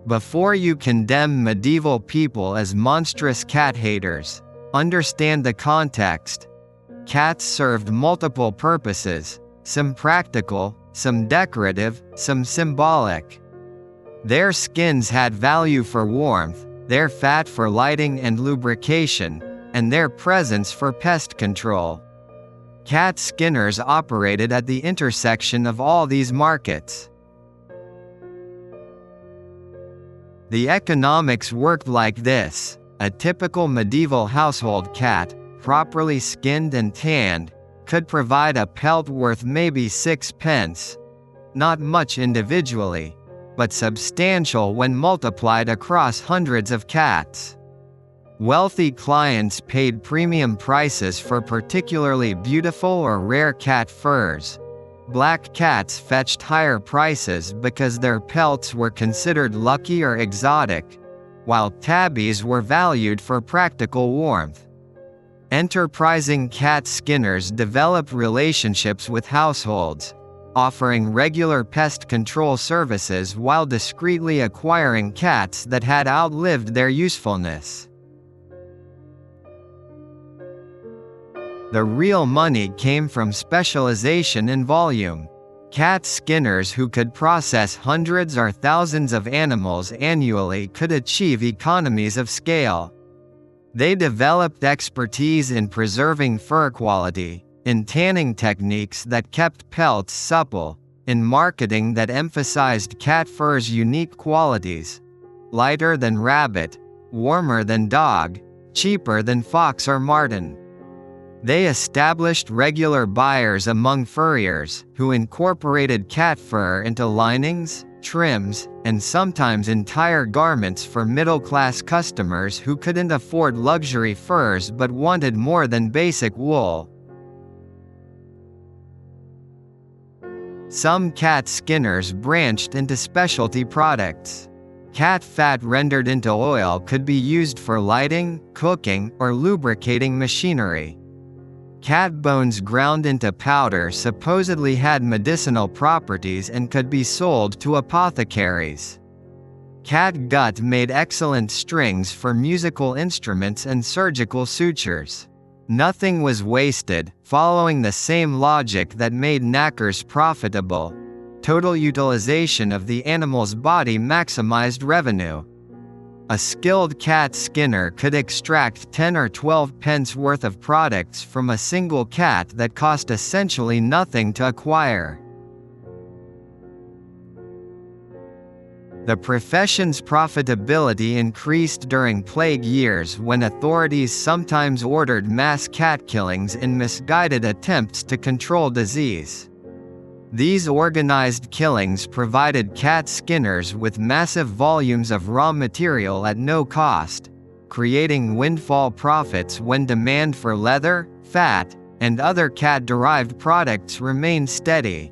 Before you condemn medieval people as monstrous cat haters, understand the context. Cats served multiple purposes, some practical, some decorative, some symbolic. Their skins had value for warmth, their fat for lighting and lubrication, and their presence for pest control. Cat skinners operated at the intersection of all these markets. The economics worked like this. A typical medieval household cat, properly skinned and tanned, could provide a pelt worth maybe 6 pence. Not much individually, but substantial when multiplied across hundreds of cats. Wealthy clients paid premium prices for particularly beautiful or rare cat furs. Black cats fetched higher prices because their pelts were considered lucky or exotic, while tabbies were valued for practical warmth. Enterprising cat skinners developed relationships with households, offering regular pest control services while discreetly acquiring cats that had outlived their usefulness. The real money came from specialization in volume. Cat skinners who could process hundreds or thousands of animals annually could achieve economies of scale. They developed expertise in preserving fur quality, in tanning techniques that kept pelts supple, in marketing that emphasized cat fur's unique qualities: lighter than rabbit, warmer than dog, cheaper than fox or marten. They established regular buyers among furriers, who incorporated cat fur into linings, trims, and sometimes entire garments for middle-class customers who couldn't afford luxury furs but wanted more than basic wool. Some cat skinners branched into specialty products. Cat fat rendered into oil could be used for lighting, cooking, or lubricating machinery. Cat bones ground into powder supposedly had medicinal properties and could be sold to apothecaries. Cat gut made excellent strings for musical instruments and surgical sutures. Nothing was wasted, following the same logic that made knackers profitable. Total utilization of the animal's body maximized revenue. A skilled cat skinner could extract 10 or 12 pence worth of products from a single cat that cost essentially nothing to acquire. The profession's profitability increased during plague years when authorities sometimes ordered mass cat killings in misguided attempts to control disease. These organized killings provided cat skinners with massive volumes of raw material at no cost, creating windfall profits when demand for leather, fat, and other cat-derived products remained steady.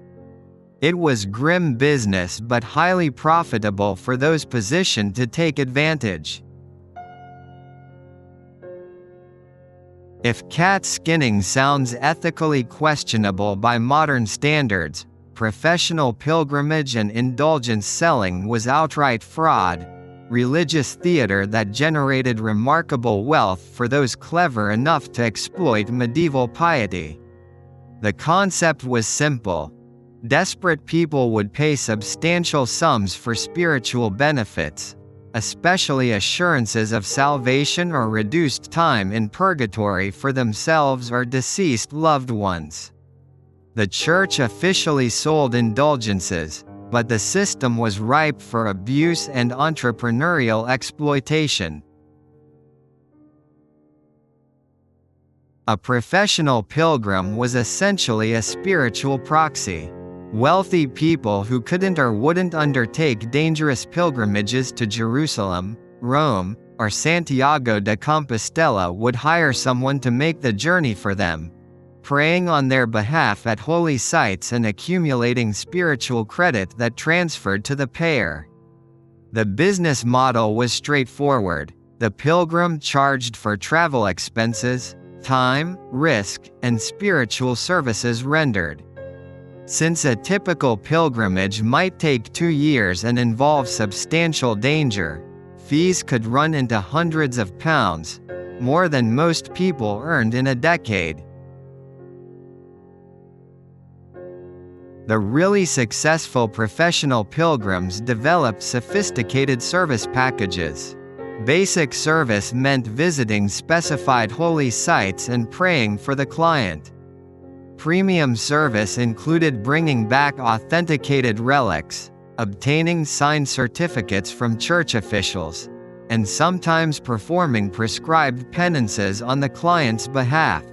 It was grim business but highly profitable for those positioned to take advantage. If cat skinning sounds ethically questionable by modern standards, professional pilgrimage and indulgence selling was outright fraud, religious theater that generated remarkable wealth for those clever enough to exploit medieval piety. The concept was simple. Desperate people would pay substantial sums for spiritual benefits, especially assurances of salvation or reduced time in purgatory for themselves or deceased loved ones. The church officially sold indulgences, but the system was ripe for abuse and entrepreneurial exploitation. A professional pilgrim was essentially a spiritual proxy. Wealthy people who couldn't or wouldn't undertake dangerous pilgrimages to Jerusalem, Rome, or Santiago de Compostela would hire someone to make the journey for them, praying on their behalf at holy sites and accumulating spiritual credit that transferred to the payer. The business model was straightforward. The pilgrim charged for travel expenses, time, risk, and spiritual services rendered. Since a typical pilgrimage might take 2 years and involve substantial danger, fees could run into hundreds of pounds, more than most people earned in a decade. The really successful professional pilgrims developed sophisticated service packages. Basic service meant visiting specified holy sites and praying for the client. Premium service included bringing back authenticated relics, obtaining signed certificates from church officials, and sometimes performing prescribed penances on the client's behalf.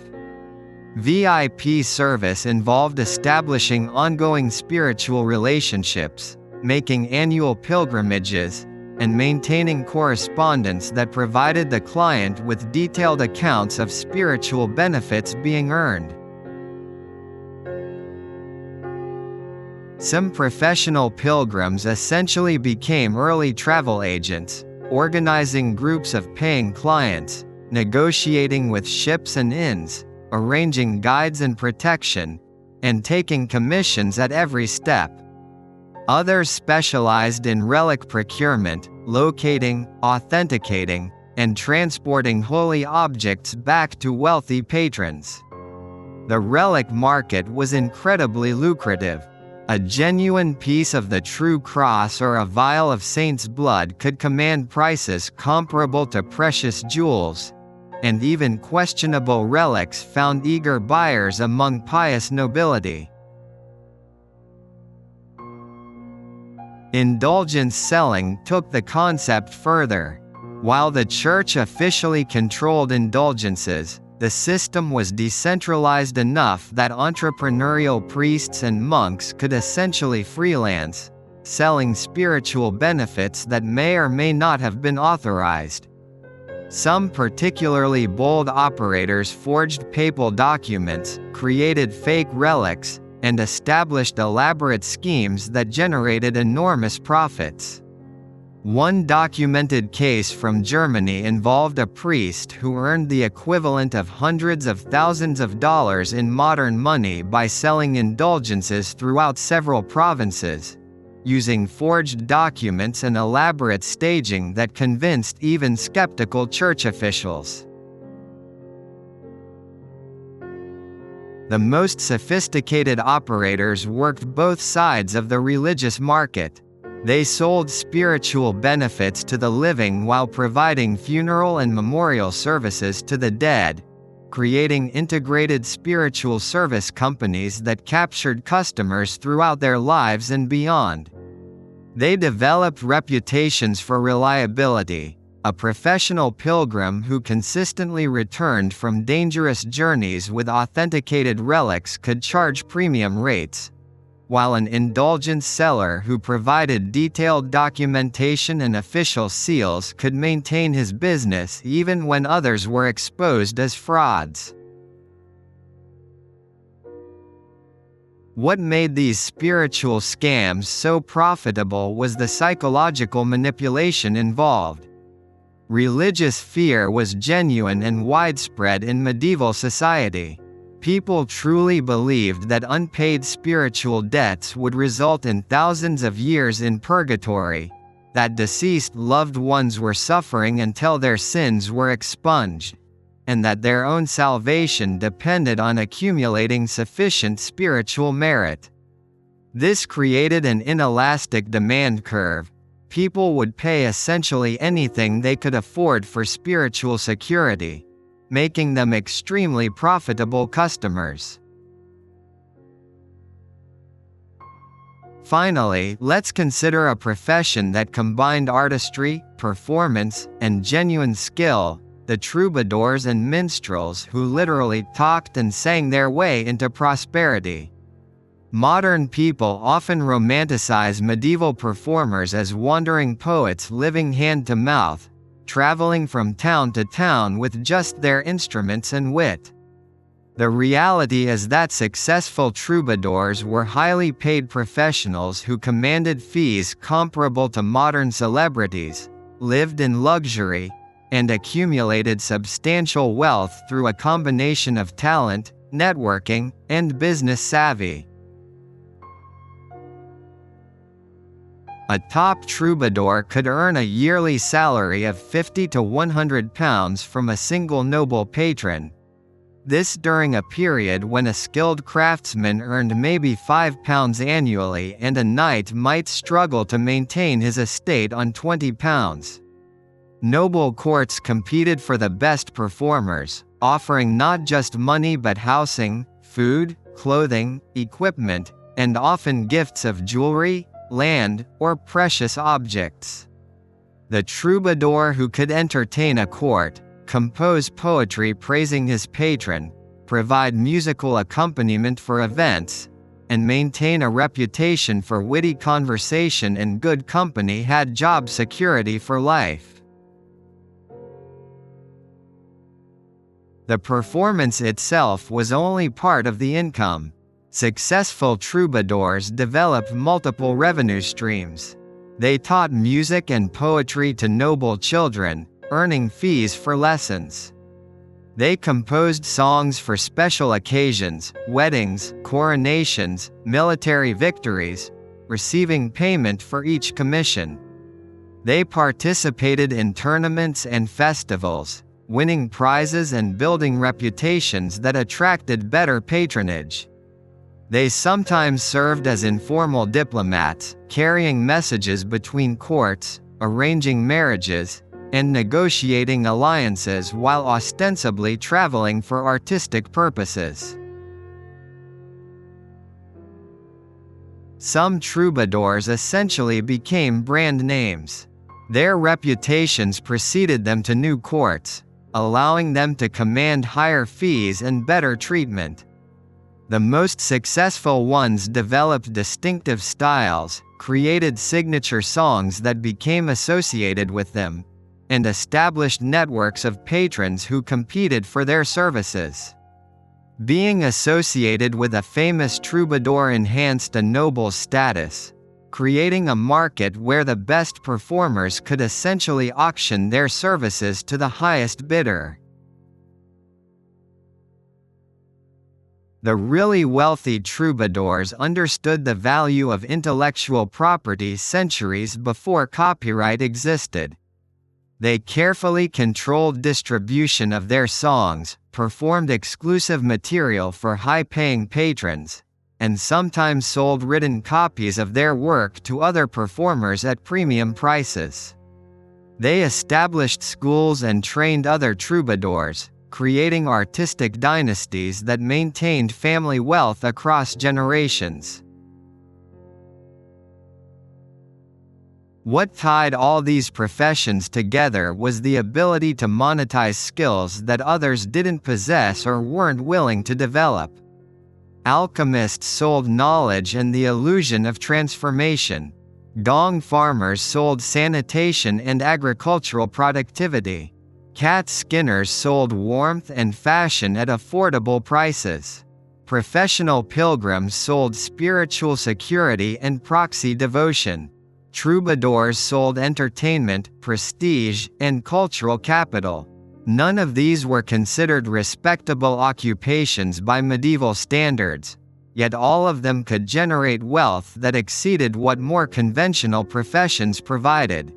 VIP service involved establishing ongoing spiritual relationships, making annual pilgrimages, and maintaining correspondence that provided the client with detailed accounts of spiritual benefits being earned. Some professional pilgrims essentially became early travel agents, organizing groups of paying clients, negotiating with ships and inns, arranging guides and protection, and taking commissions at every step. Others specialized in relic procurement, locating, authenticating, and transporting holy objects back to wealthy patrons. The relic market was incredibly lucrative. A genuine piece of the true cross or a vial of saint's blood could command prices comparable to precious jewels, and even questionable relics found eager buyers among pious nobility. Indulgence selling took the concept further. While the church officially controlled indulgences, the system was decentralized enough that entrepreneurial priests and monks could essentially freelance, selling spiritual benefits that may or may not have been authorized. Some particularly bold operators forged papal documents, created fake relics, and established elaborate schemes that generated enormous profits. One documented case from Germany involved a priest who earned the equivalent of hundreds of thousands of dollars in modern money by selling indulgences throughout several provinces, using forged documents and elaborate staging that convinced even skeptical church officials. The most sophisticated operators worked both sides of the religious market. They sold spiritual benefits to the living while providing funeral and memorial services to the dead, creating integrated spiritual service companies that captured customers throughout their lives and beyond. They developed reputations for reliability. A professional pilgrim who consistently returned from dangerous journeys with authenticated relics could charge premium rates, while an indulgence seller who provided detailed documentation and official seals could maintain his business even when others were exposed as frauds. What made these spiritual scams so profitable was the psychological manipulation involved. Religious fear was genuine and widespread in medieval society. People truly believed that unpaid spiritual debts would result in thousands of years in purgatory, that deceased loved ones were suffering until their sins were expunged, and that their own salvation depended on accumulating sufficient spiritual merit. This created an inelastic demand curve. People would pay essentially anything they could afford for spiritual security, making them extremely profitable customers. Finally, let's consider a profession that combined artistry, performance, and genuine skill: the troubadours and minstrels who literally talked and sang their way into prosperity. Modern people often romanticize medieval performers as wandering poets living hand to mouth, traveling from town to town with just their instruments and wit. The reality is that successful troubadours were highly paid professionals who commanded fees comparable to modern celebrities, lived in luxury, and accumulated substantial wealth through a combination of talent, networking, and business savvy. A top troubadour could earn a yearly salary of £50 to £100 from a single noble patron. This during a period when a skilled craftsman earned maybe £5 annually and a knight might struggle to maintain his estate on £20. Noble courts competed for the best performers, offering not just money but housing, food, clothing, equipment, and often gifts of jewelry, land, or precious objects. The troubadour who could entertain a court, compose poetry praising his patron, provide musical accompaniment for events, and maintain a reputation for witty conversation and good company had job security for life. The performance itself was only part of the income. Successful troubadours developed multiple revenue streams. They taught music and poetry to noble children, earning fees for lessons. They composed songs for special occasions, weddings, coronations, military victories, receiving payment for each commission. They participated in tournaments and festivals, winning prizes and building reputations that attracted better patronage. They sometimes served as informal diplomats, carrying messages between courts, arranging marriages, and negotiating alliances while ostensibly traveling for artistic purposes. Some troubadours essentially became brand names. Their reputations preceded them to new courts, allowing them to command higher fees and better treatment. The most successful ones developed distinctive styles, created signature songs that became associated with them, and established networks of patrons who competed for their services. Being associated with a famous troubadour enhanced a noble's status, creating a market where the best performers could essentially auction their services to the highest bidder. The really wealthy troubadours understood the value of intellectual property centuries before copyright existed. They carefully controlled distribution of their songs, performed exclusive material for high-paying patrons, and sometimes sold written copies of their work to other performers at premium prices. They established schools and trained other troubadours, creating artistic dynasties that maintained family wealth across generations. What tied all these professions together was the ability to monetize skills that others didn't possess or weren't willing to develop. Alchemists sold knowledge and the illusion of transformation. Gong farmers sold sanitation and agricultural productivity. Cat skinners sold warmth and fashion at affordable prices. Professional pilgrims sold spiritual security and proxy devotion. Troubadours sold entertainment, prestige, and cultural capital. None of these were considered respectable occupations by medieval standards, yet all of them could generate wealth that exceeded what more conventional professions provided.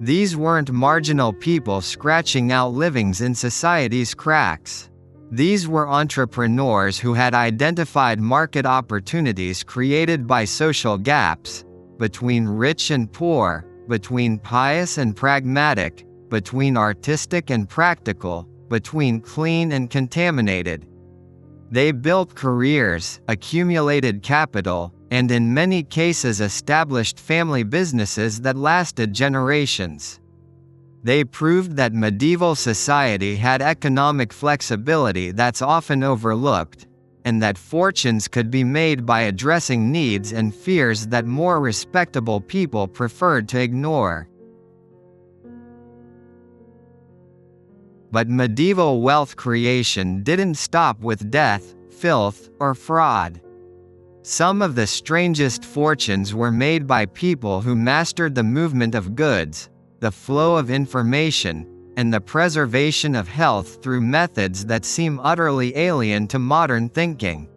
These weren't marginal people scratching out livings in society's cracks. These were entrepreneurs who had identified market opportunities created by social gaps, between rich and poor, between pious and pragmatic, between artistic and practical, between clean and contaminated. They built careers, accumulated capital, and in many cases established family businesses that lasted generations. They proved that medieval society had economic flexibility that's often overlooked, and that fortunes could be made by addressing needs and fears that more respectable people preferred to ignore. But medieval wealth creation didn't stop with death, filth, or fraud. Some of the strangest fortunes were made by people who mastered the movement of goods, the flow of information, and the preservation of health through methods that seem utterly alien to modern thinking.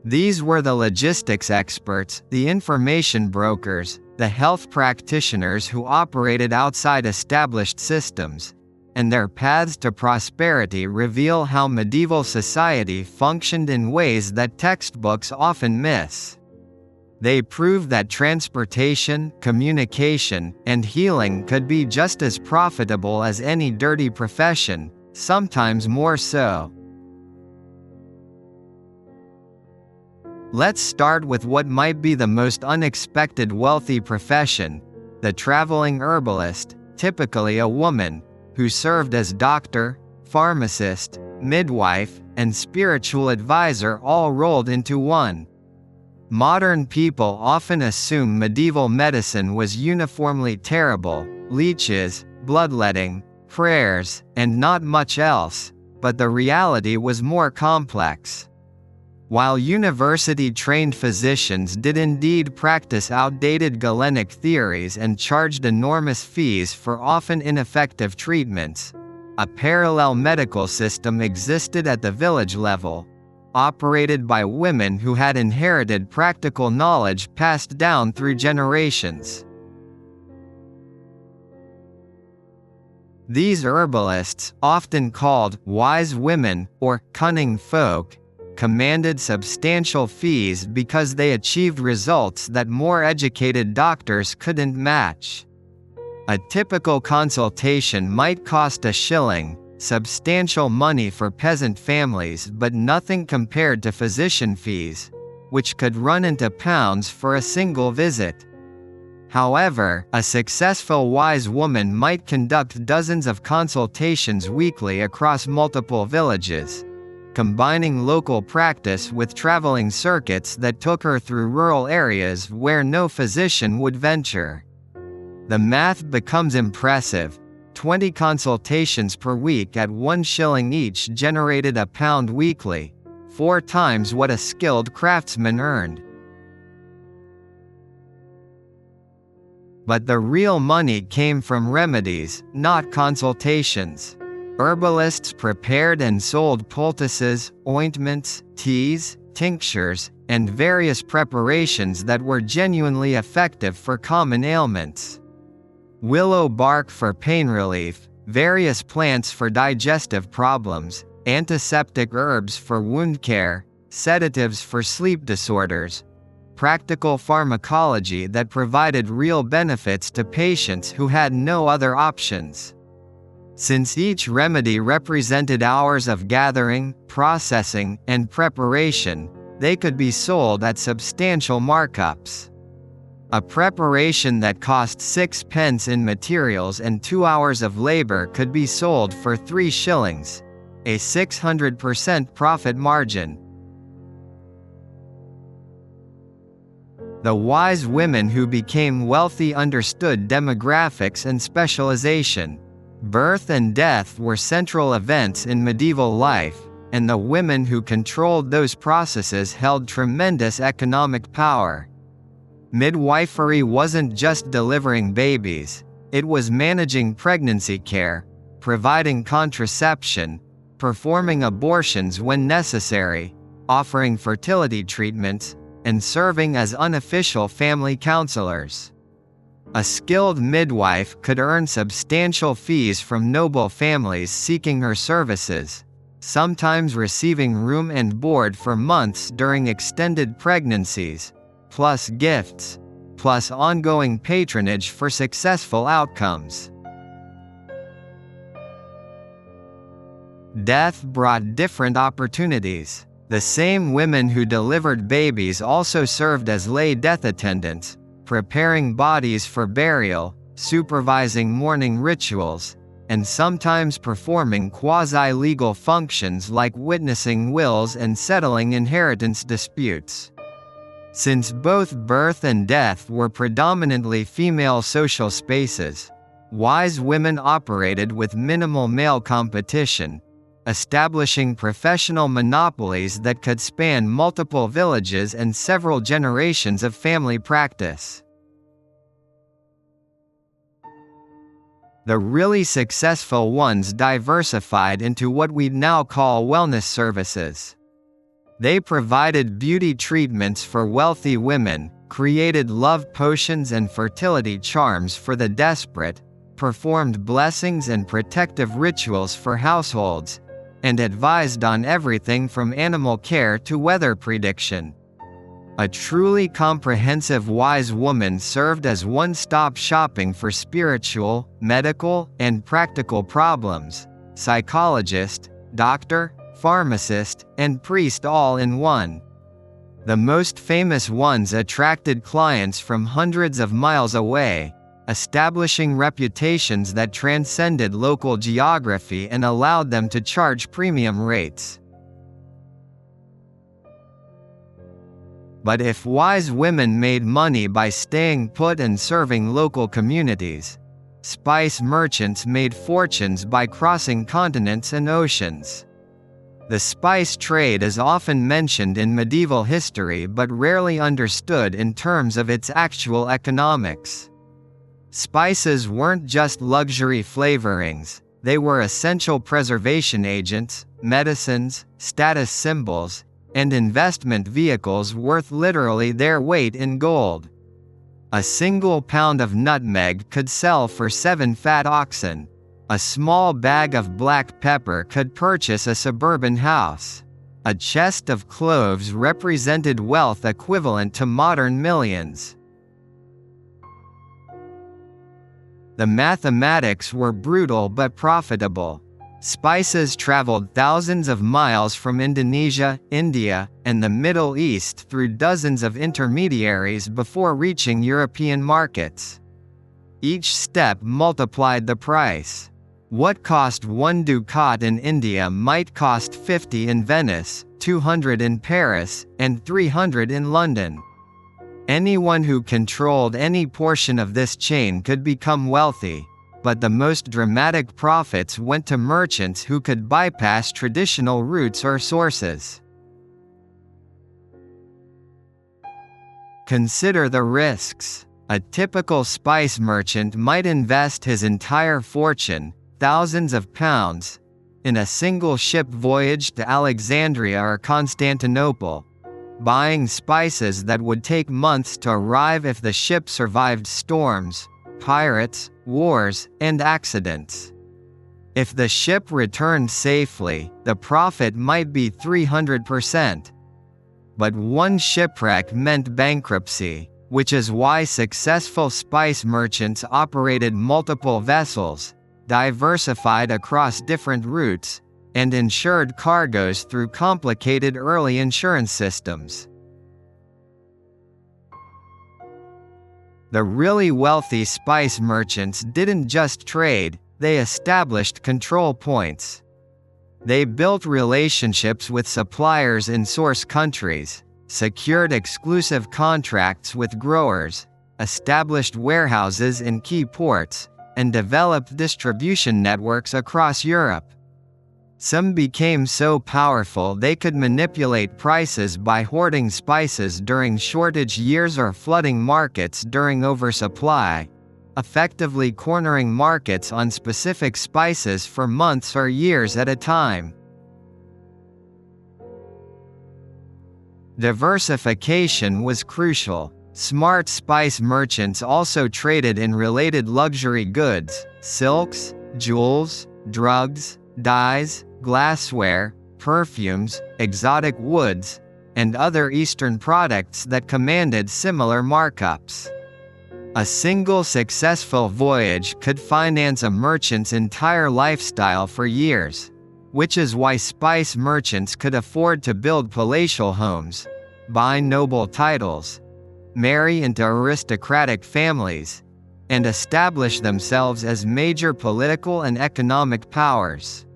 These were the logistics experts, the information brokers, the health practitioners who operated outside established systems, and their paths to prosperity reveal how medieval society functioned in ways that textbooks often miss. They prove that transportation, communication, and healing could be just as profitable as any dirty profession, sometimes more so. Let's start with what might be the most unexpected wealthy profession: the traveling herbalist, typically a woman, who served as doctor, pharmacist, midwife, and spiritual advisor all rolled into one. Modern people often assume medieval medicine was uniformly terrible: leeches, bloodletting, prayers, and not much else, but the reality was more complex. While university-trained physicians did indeed practice outdated Galenic theories and charged enormous fees for often ineffective treatments, a parallel medical system existed at the village level, operated by women who had inherited practical knowledge passed down through generations. These herbalists, often called wise women or cunning folk, commanded substantial fees because they achieved results that more educated doctors couldn't match. A typical consultation might cost a shilling, substantial money for peasant families, but nothing compared to physician fees, which could run into pounds for a single visit. However, a successful wise woman might conduct dozens of consultations weekly across multiple villages, combining local practice with traveling circuits that took her through rural areas where no physician would venture. The math becomes impressive. 20 consultations per week at 1 shilling each generated £1 weekly, 4 times what a skilled craftsman earned. But the real money came from remedies, not consultations. Herbalists prepared and sold poultices, ointments, teas, tinctures, and various preparations that were genuinely effective for common ailments. Willow bark for pain relief, various plants for digestive problems, antiseptic herbs for wound care, sedatives for sleep disorders, practical pharmacology that provided real benefits to patients who had no other options. Since each remedy represented hours of gathering, processing, and preparation, they could be sold at substantial markups. A preparation that cost 6 pence in materials and 2 hours of labor could be sold for 3 shillings, a 600% profit margin. The wise women who became wealthy understood demographics and specialization. Birth and death were central events in medieval life, and the women who controlled those processes held tremendous economic power. Midwifery wasn't just delivering babies, it was managing pregnancy care, providing contraception, performing abortions when necessary, offering fertility treatments, and serving as unofficial family counselors. A skilled midwife could earn substantial fees from noble families seeking her services, sometimes receiving room and board for months during extended pregnancies, plus gifts, plus ongoing patronage for successful outcomes. Death brought different opportunities. The same women who delivered babies also served as lay death attendants, preparing bodies for burial, supervising mourning rituals, and sometimes performing quasi-legal functions like witnessing wills and settling inheritance disputes. Since both birth and death were predominantly female social spaces, wise women operated with minimal male competition, establishing professional monopolies that could span multiple villages and several generations of family practice. The really successful ones diversified into what we now call wellness services. They provided beauty treatments for wealthy women, created love potions and fertility charms for the desperate, performed blessings and protective rituals for households, and advised on everything from animal care to weather prediction. A truly comprehensive wise woman served as one-stop shopping for spiritual, medical, and practical problems, psychologist, doctor, pharmacist, and priest all in one. The most famous ones attracted clients from hundreds of miles away, establishing reputations that transcended local geography and allowed them to charge premium rates. But if wise women made money by staying put and serving local communities, spice merchants made fortunes by crossing continents and oceans. The spice trade is often mentioned in medieval history but rarely understood in terms of its actual economics. Spices weren't just luxury flavorings, they were essential preservation agents, medicines, status symbols, and investment vehicles worth literally their weight in gold. A single pound of nutmeg could sell for 7 fat oxen. A small bag of black pepper could purchase a suburban house. A chest of cloves represented wealth equivalent to modern millions. The mathematics were brutal but profitable. Spices traveled thousands of miles from Indonesia, India, and the Middle East through dozens of intermediaries before reaching European markets. Each step multiplied the price. What cost 1 ducat in India might cost 50 in Venice, 200 in Paris, and 300 in London. Anyone who controlled any portion of this chain could become wealthy. but the most dramatic profits went to merchants who could bypass traditional routes or sources. Consider the risks. A typical spice merchant might invest his entire fortune, thousands of pounds, in a single ship voyage to Alexandria or Constantinople, buying spices that would take months to arrive if the ship survived storms, pirates, wars, and accidents. If the ship returned safely, the profit might be 300%. But one shipwreck meant bankruptcy, which is why successful spice merchants operated multiple vessels, diversified across different routes, and insured cargoes through complicated early insurance systems. The really wealthy spice merchants didn't just trade, they established control points. They built relationships with suppliers in source countries, secured exclusive contracts with growers, established warehouses in key ports, and developed distribution networks across Europe. Some became so powerful they could manipulate prices by hoarding spices during shortage years or flooding markets during oversupply, effectively cornering markets on specific spices for months or years at a time. Diversification was crucial. Smart spice merchants also traded in related luxury goods, silks, jewels, drugs, dyes, glassware, perfumes, exotic woods, and other Eastern products that commanded similar markups. A single successful voyage could finance a merchant's entire lifestyle for years, which is why spice merchants could afford to build palatial homes, buy noble titles, marry into aristocratic families, and establish themselves as major political and economic powers.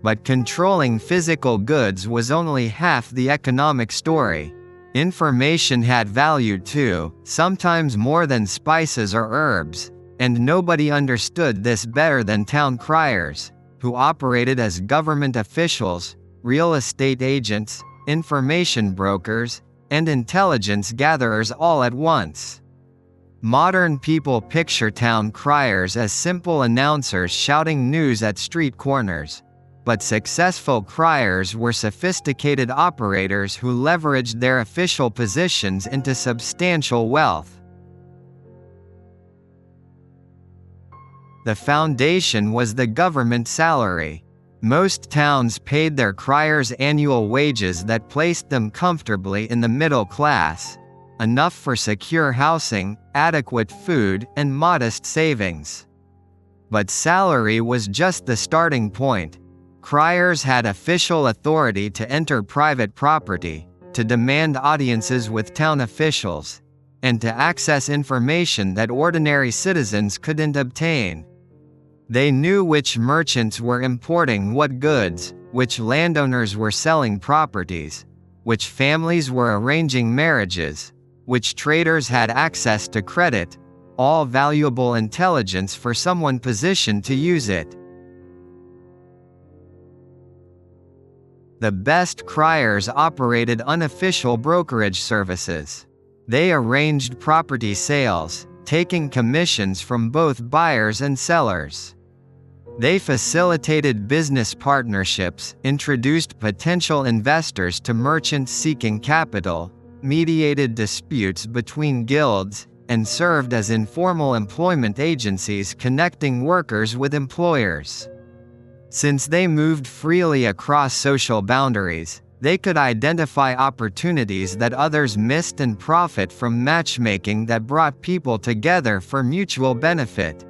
But controlling physical goods was only half the economic story. Information had value too, sometimes more than spices or herbs, and nobody understood this better than town criers, who operated as government officials, real estate agents, information brokers, and intelligence gatherers all at once. Modern people picture town criers as simple announcers shouting news at street corners. But successful criers were sophisticated operators who leveraged their official positions into substantial wealth. The foundation was the government salary. Most towns paid their criers annual wages that placed them comfortably in the middle class, enough for secure housing, adequate food, and modest savings. But salary was just the starting point. Criers had official authority to enter private property, to demand audiences with town officials, and to access information that ordinary citizens couldn't obtain. They knew which merchants were importing what goods, which landowners were selling properties, which families were arranging marriages, which traders had access to credit, all valuable intelligence for someone positioned to use it. The best criers operated unofficial brokerage services. They arranged property sales, taking commissions from both buyers and sellers. They facilitated business partnerships, introduced potential investors to merchants seeking capital, mediated disputes between guilds, and served as informal employment agencies connecting workers with employers. Since they moved freely across social boundaries, they could identify opportunities that others missed and profit from matchmaking that brought people together for mutual benefit.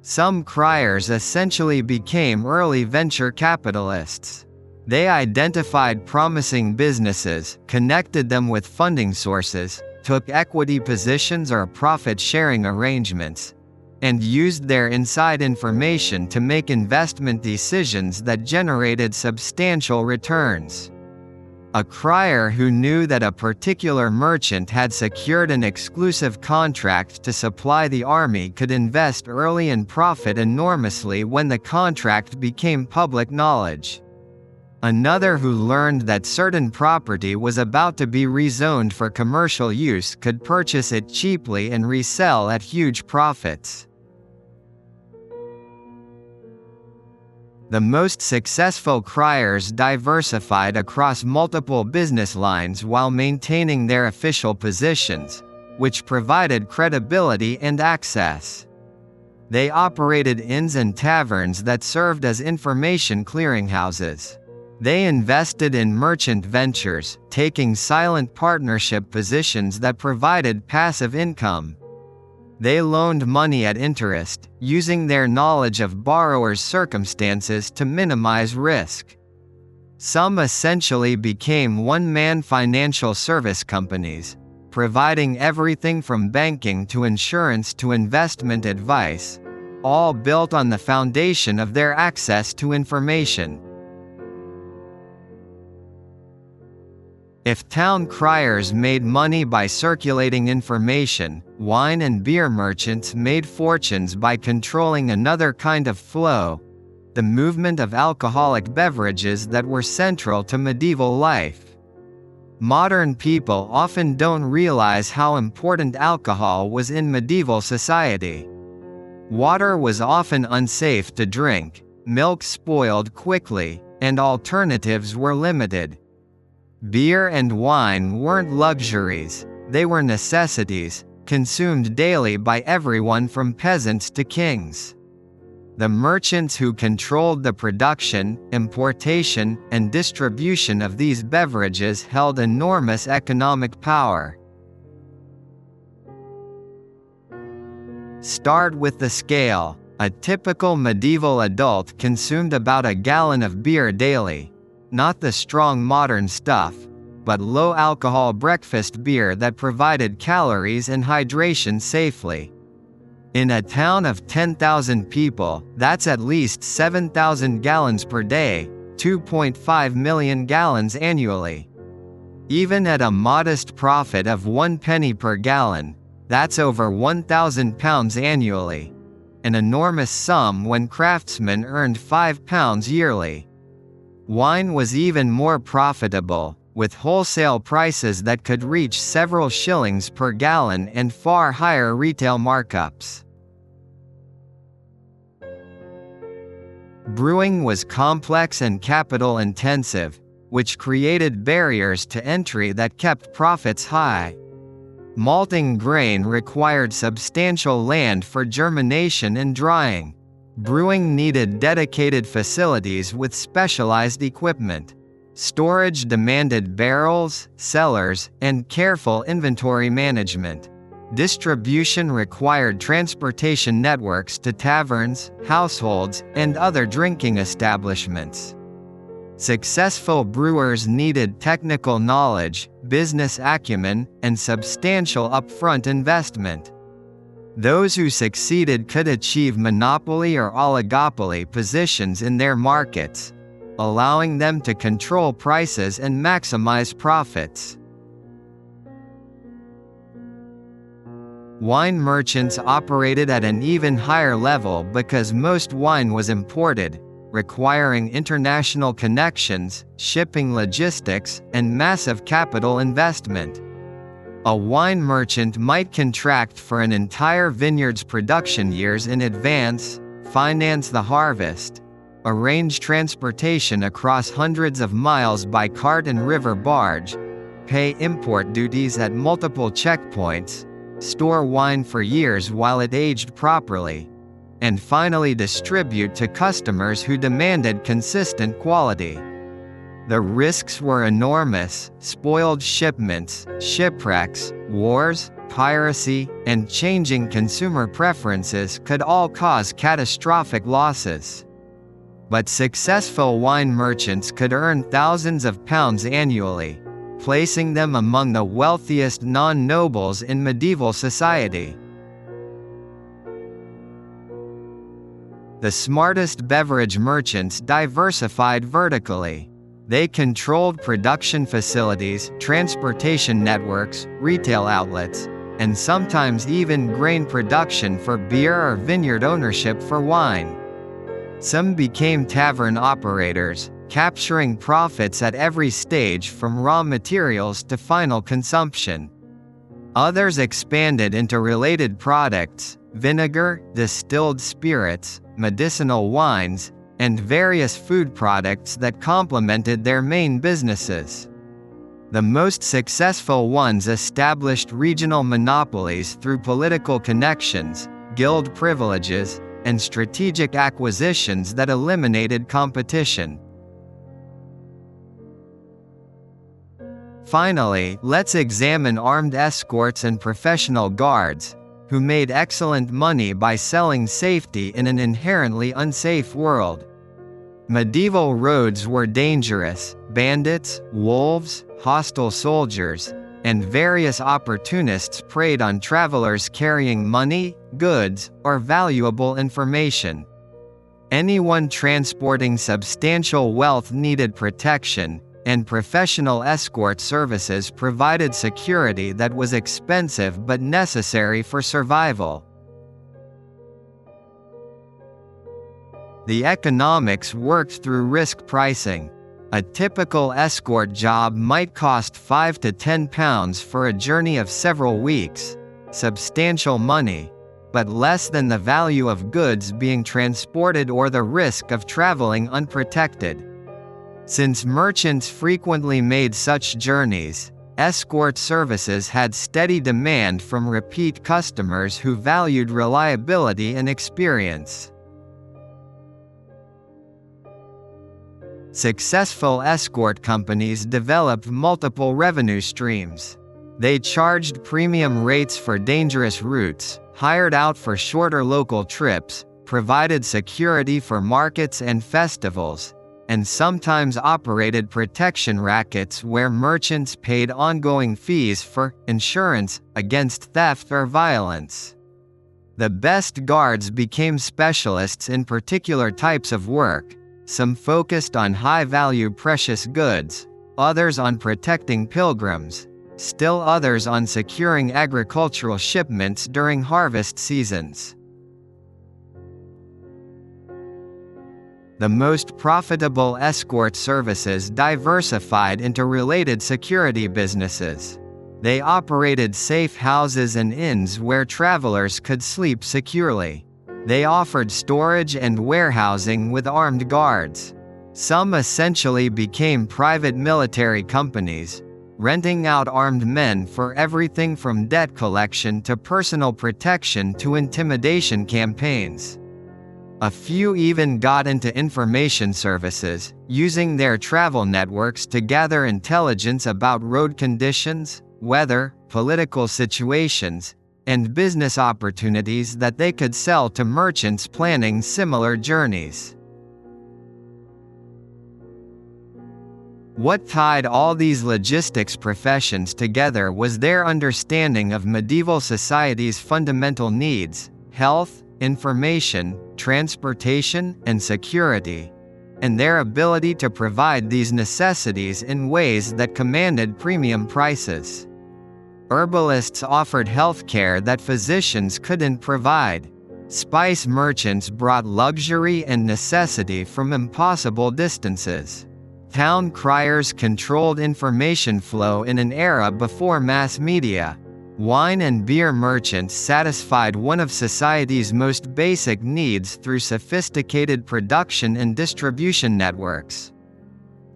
Some criers essentially became early venture capitalists. They identified promising businesses, connected them with funding sources, took equity positions or profit-sharing arrangements, and used their inside information to make investment decisions that generated substantial returns. A crier who knew that a particular merchant had secured an exclusive contract to supply the army could invest early and profit enormously when the contract became public knowledge. Another who learned that certain property was about to be rezoned for commercial use could purchase it cheaply and resell at huge profits. The most successful criers diversified across multiple business lines while maintaining their official positions, which provided credibility and access. They operated inns and taverns that served as information clearinghouses. They invested in merchant ventures, taking silent partnership positions that provided passive income. They loaned money at interest, using their knowledge of borrowers' circumstances to minimize risk. Some essentially became one-man financial service companies, providing everything from banking to insurance to investment advice, all built on the foundation of their access to information. If town criers made money by circulating information, wine and beer merchants made fortunes by controlling another kind of flow, the movement of alcoholic beverages that were central to medieval life. Modern people often don't realize how important alcohol was in medieval society. Water was often unsafe to drink, milk spoiled quickly, and alternatives were limited. Beer and wine weren't luxuries, they were necessities, consumed daily by everyone from peasants to kings. The merchants who controlled the production, importation, and distribution of these beverages held enormous economic power. Start with the scale. A typical medieval adult consumed about a gallon of beer daily. Not the strong modern stuff, but low-alcohol breakfast beer that provided calories and hydration safely. In a town of 10,000 people, that's at least 7,000 gallons per day, 2.5 million gallons annually. Even at a modest profit of 1 penny per gallon, that's over 1,000 pounds annually. An enormous sum when craftsmen earned £5 yearly. Wine was even more profitable, with wholesale prices that could reach several shillings per gallon and far higher retail markups. Brewing was complex and capital-intensive, which created barriers to entry that kept profits high. Malting grain required substantial land for germination and drying. Brewing needed dedicated facilities with specialized equipment. Storage demanded barrels, cellars, and careful inventory management. Distribution required transportation networks to taverns, households, and other drinking establishments. Successful brewers needed technical knowledge, business acumen, and substantial upfront investment. Those who succeeded could achieve monopoly or oligopoly positions in their markets, allowing them to control prices and maximize profits. Wine merchants operated at an even higher level because most wine was imported, requiring international connections, shipping logistics, and massive capital investment. A wine merchant might contract for an entire vineyard's production years in advance, finance the harvest, arrange transportation across hundreds of miles by cart and river barge, pay import duties at multiple checkpoints, store wine for years while it aged properly, and finally distribute to customers who demanded consistent quality. The risks were enormous: spoiled shipments, shipwrecks, wars, piracy, and changing consumer preferences could all cause catastrophic losses. But successful wine merchants could earn thousands of pounds annually, placing them among the wealthiest non-nobles in medieval society. The smartest beverage merchants diversified vertically. They controlled production facilities, transportation networks, retail outlets, and sometimes even grain production for beer or vineyard ownership for wine. Some became tavern operators, capturing profits at every stage from raw materials to final consumption. Others expanded into related products, vinegar, distilled spirits, medicinal wines, and various food products that complemented their main businesses. The most successful ones established regional monopolies through political connections, guild privileges, and strategic acquisitions that eliminated competition. Finally, let's examine armed escorts and professional guards, who made excellent money by selling safety in an inherently unsafe world. Medieval roads were dangerous. Bandits, wolves, hostile soldiers, and various opportunists preyed on travelers carrying money, goods, or valuable information. Anyone transporting substantial wealth needed protection, and professional escort services provided security that was expensive but necessary for survival. The economics worked through risk pricing. A typical escort job might cost £5 to £10 for a journey of several weeks, substantial money, but less than the value of goods being transported or the risk of traveling unprotected. Since merchants frequently made such journeys, escort services had steady demand from repeat customers who valued reliability and experience. Successful escort companies developed multiple revenue streams. They charged premium rates for dangerous routes, hired out for shorter local trips, provided security for markets and festivals, and sometimes operated protection rackets where merchants paid ongoing fees for insurance against theft or violence. The best guards became specialists in particular types of work. Some focused on high-value precious goods, others on protecting pilgrims, still others on securing agricultural shipments during harvest seasons. The most profitable escort services diversified into related security businesses. They operated safe houses and inns where travelers could sleep securely. They offered storage and warehousing with armed guards. Some essentially became private military companies, renting out armed men for everything from debt collection to personal protection to intimidation campaigns. A few even got into information services, using their travel networks to gather intelligence about road conditions, weather, political situations, and business opportunities that they could sell to merchants planning similar journeys. What tied all these logistics professions together was their understanding of medieval society's fundamental needs: health, information, transportation, and security, and their ability to provide these necessities in ways that commanded premium prices. Herbalists offered healthcare that physicians couldn't provide. Spice merchants brought luxury and necessity from impossible distances. Town criers controlled information flow in an era before mass media. Wine and beer merchants satisfied one of society's most basic needs through sophisticated production and distribution networks.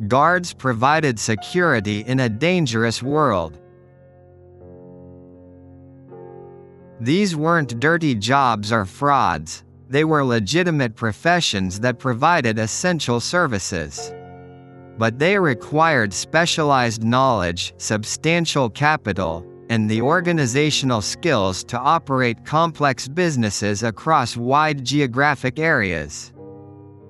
Guards provided security in a dangerous world. These weren't dirty jobs or frauds. They were legitimate professions that provided essential services. But they required specialized knowledge, substantial capital, and the organizational skills to operate complex businesses across wide geographic areas.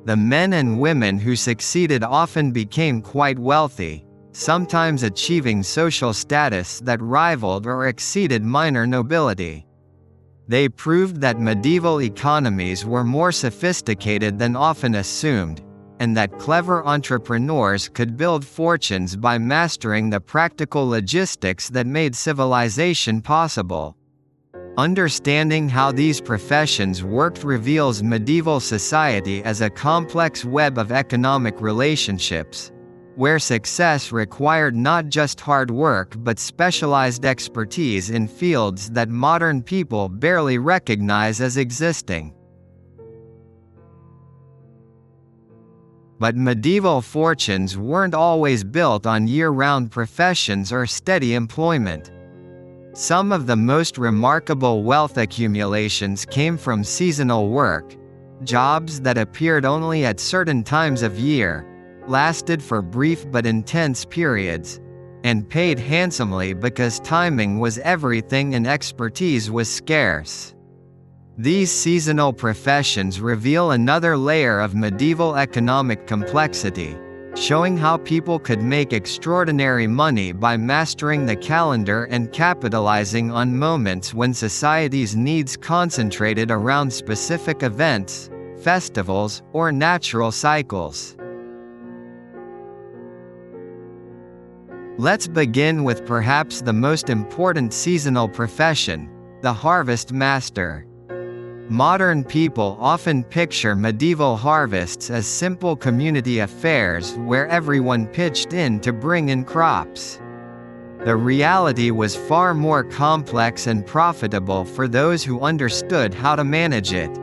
The men and women who succeeded often became quite wealthy, sometimes achieving social status that rivaled or exceeded minor nobility. They proved that medieval economies were more sophisticated than often assumed, and that clever entrepreneurs could build fortunes by mastering the practical logistics that made civilization possible. Understanding how these professions worked reveals medieval society as a complex web of economic relationships, where success required not just hard work but specialized expertise in fields that modern people barely recognize as existing. But medieval fortunes weren't always built on year-round professions or steady employment. Some of the most remarkable wealth accumulations came from seasonal work, jobs that appeared only at certain times of year, lasted for brief but intense periods, and paid handsomely because timing was everything and expertise was scarce. These seasonal professions reveal another layer of medieval economic complexity, showing how people could make extraordinary money by mastering the calendar and capitalizing on moments when society's needs concentrated around specific events, festivals, or natural cycles. Let's begin with perhaps the most important seasonal profession, the harvest master. Modern people often picture medieval harvests as simple community affairs where everyone pitched in to bring in crops. The reality was far more complex and profitable for those who understood how to manage it.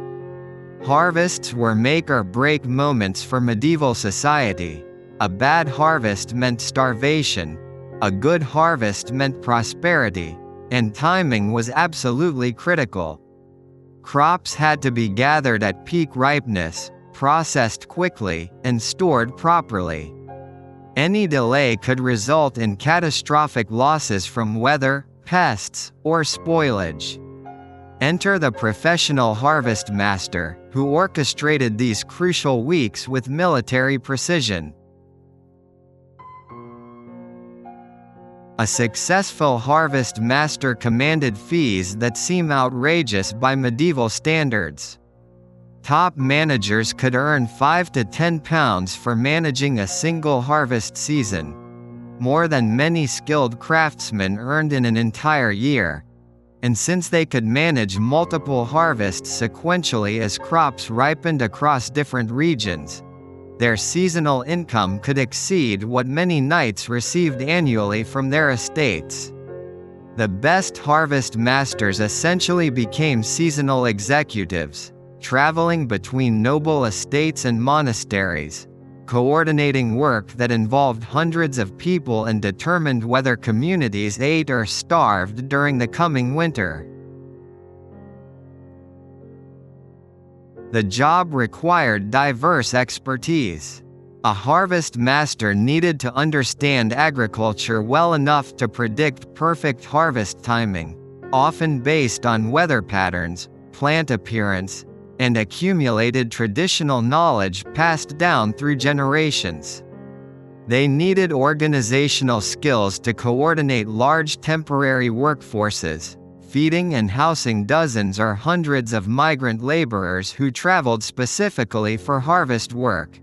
Harvests were make-or-break moments for medieval society. A bad harvest meant starvation, a good harvest meant prosperity, and timing was absolutely critical. Crops had to be gathered at peak ripeness, processed quickly, and stored properly. Any delay could result in catastrophic losses from weather, pests, or spoilage. Enter the professional harvest master, who orchestrated these crucial weeks with military precision. A successful harvest master commanded fees that seem outrageous by medieval standards. Top managers could earn £5 to £10 for managing a single harvest season, more than many skilled craftsmen earned in an entire year. And since they could manage multiple harvests sequentially as crops ripened across different regions, their seasonal income could exceed what many knights received annually from their estates. The best harvest masters essentially became seasonal executives, traveling between noble estates and monasteries, coordinating work that involved hundreds of people and determined whether communities ate or starved during the coming winter. The job required diverse expertise. A harvest master needed to understand agriculture well enough to predict perfect harvest timing, often based on weather patterns, plant appearance, and accumulated traditional knowledge passed down through generations. They needed organizational skills to coordinate large temporary workforces, feeding and housing dozens or hundreds of migrant laborers who traveled specifically for harvest work.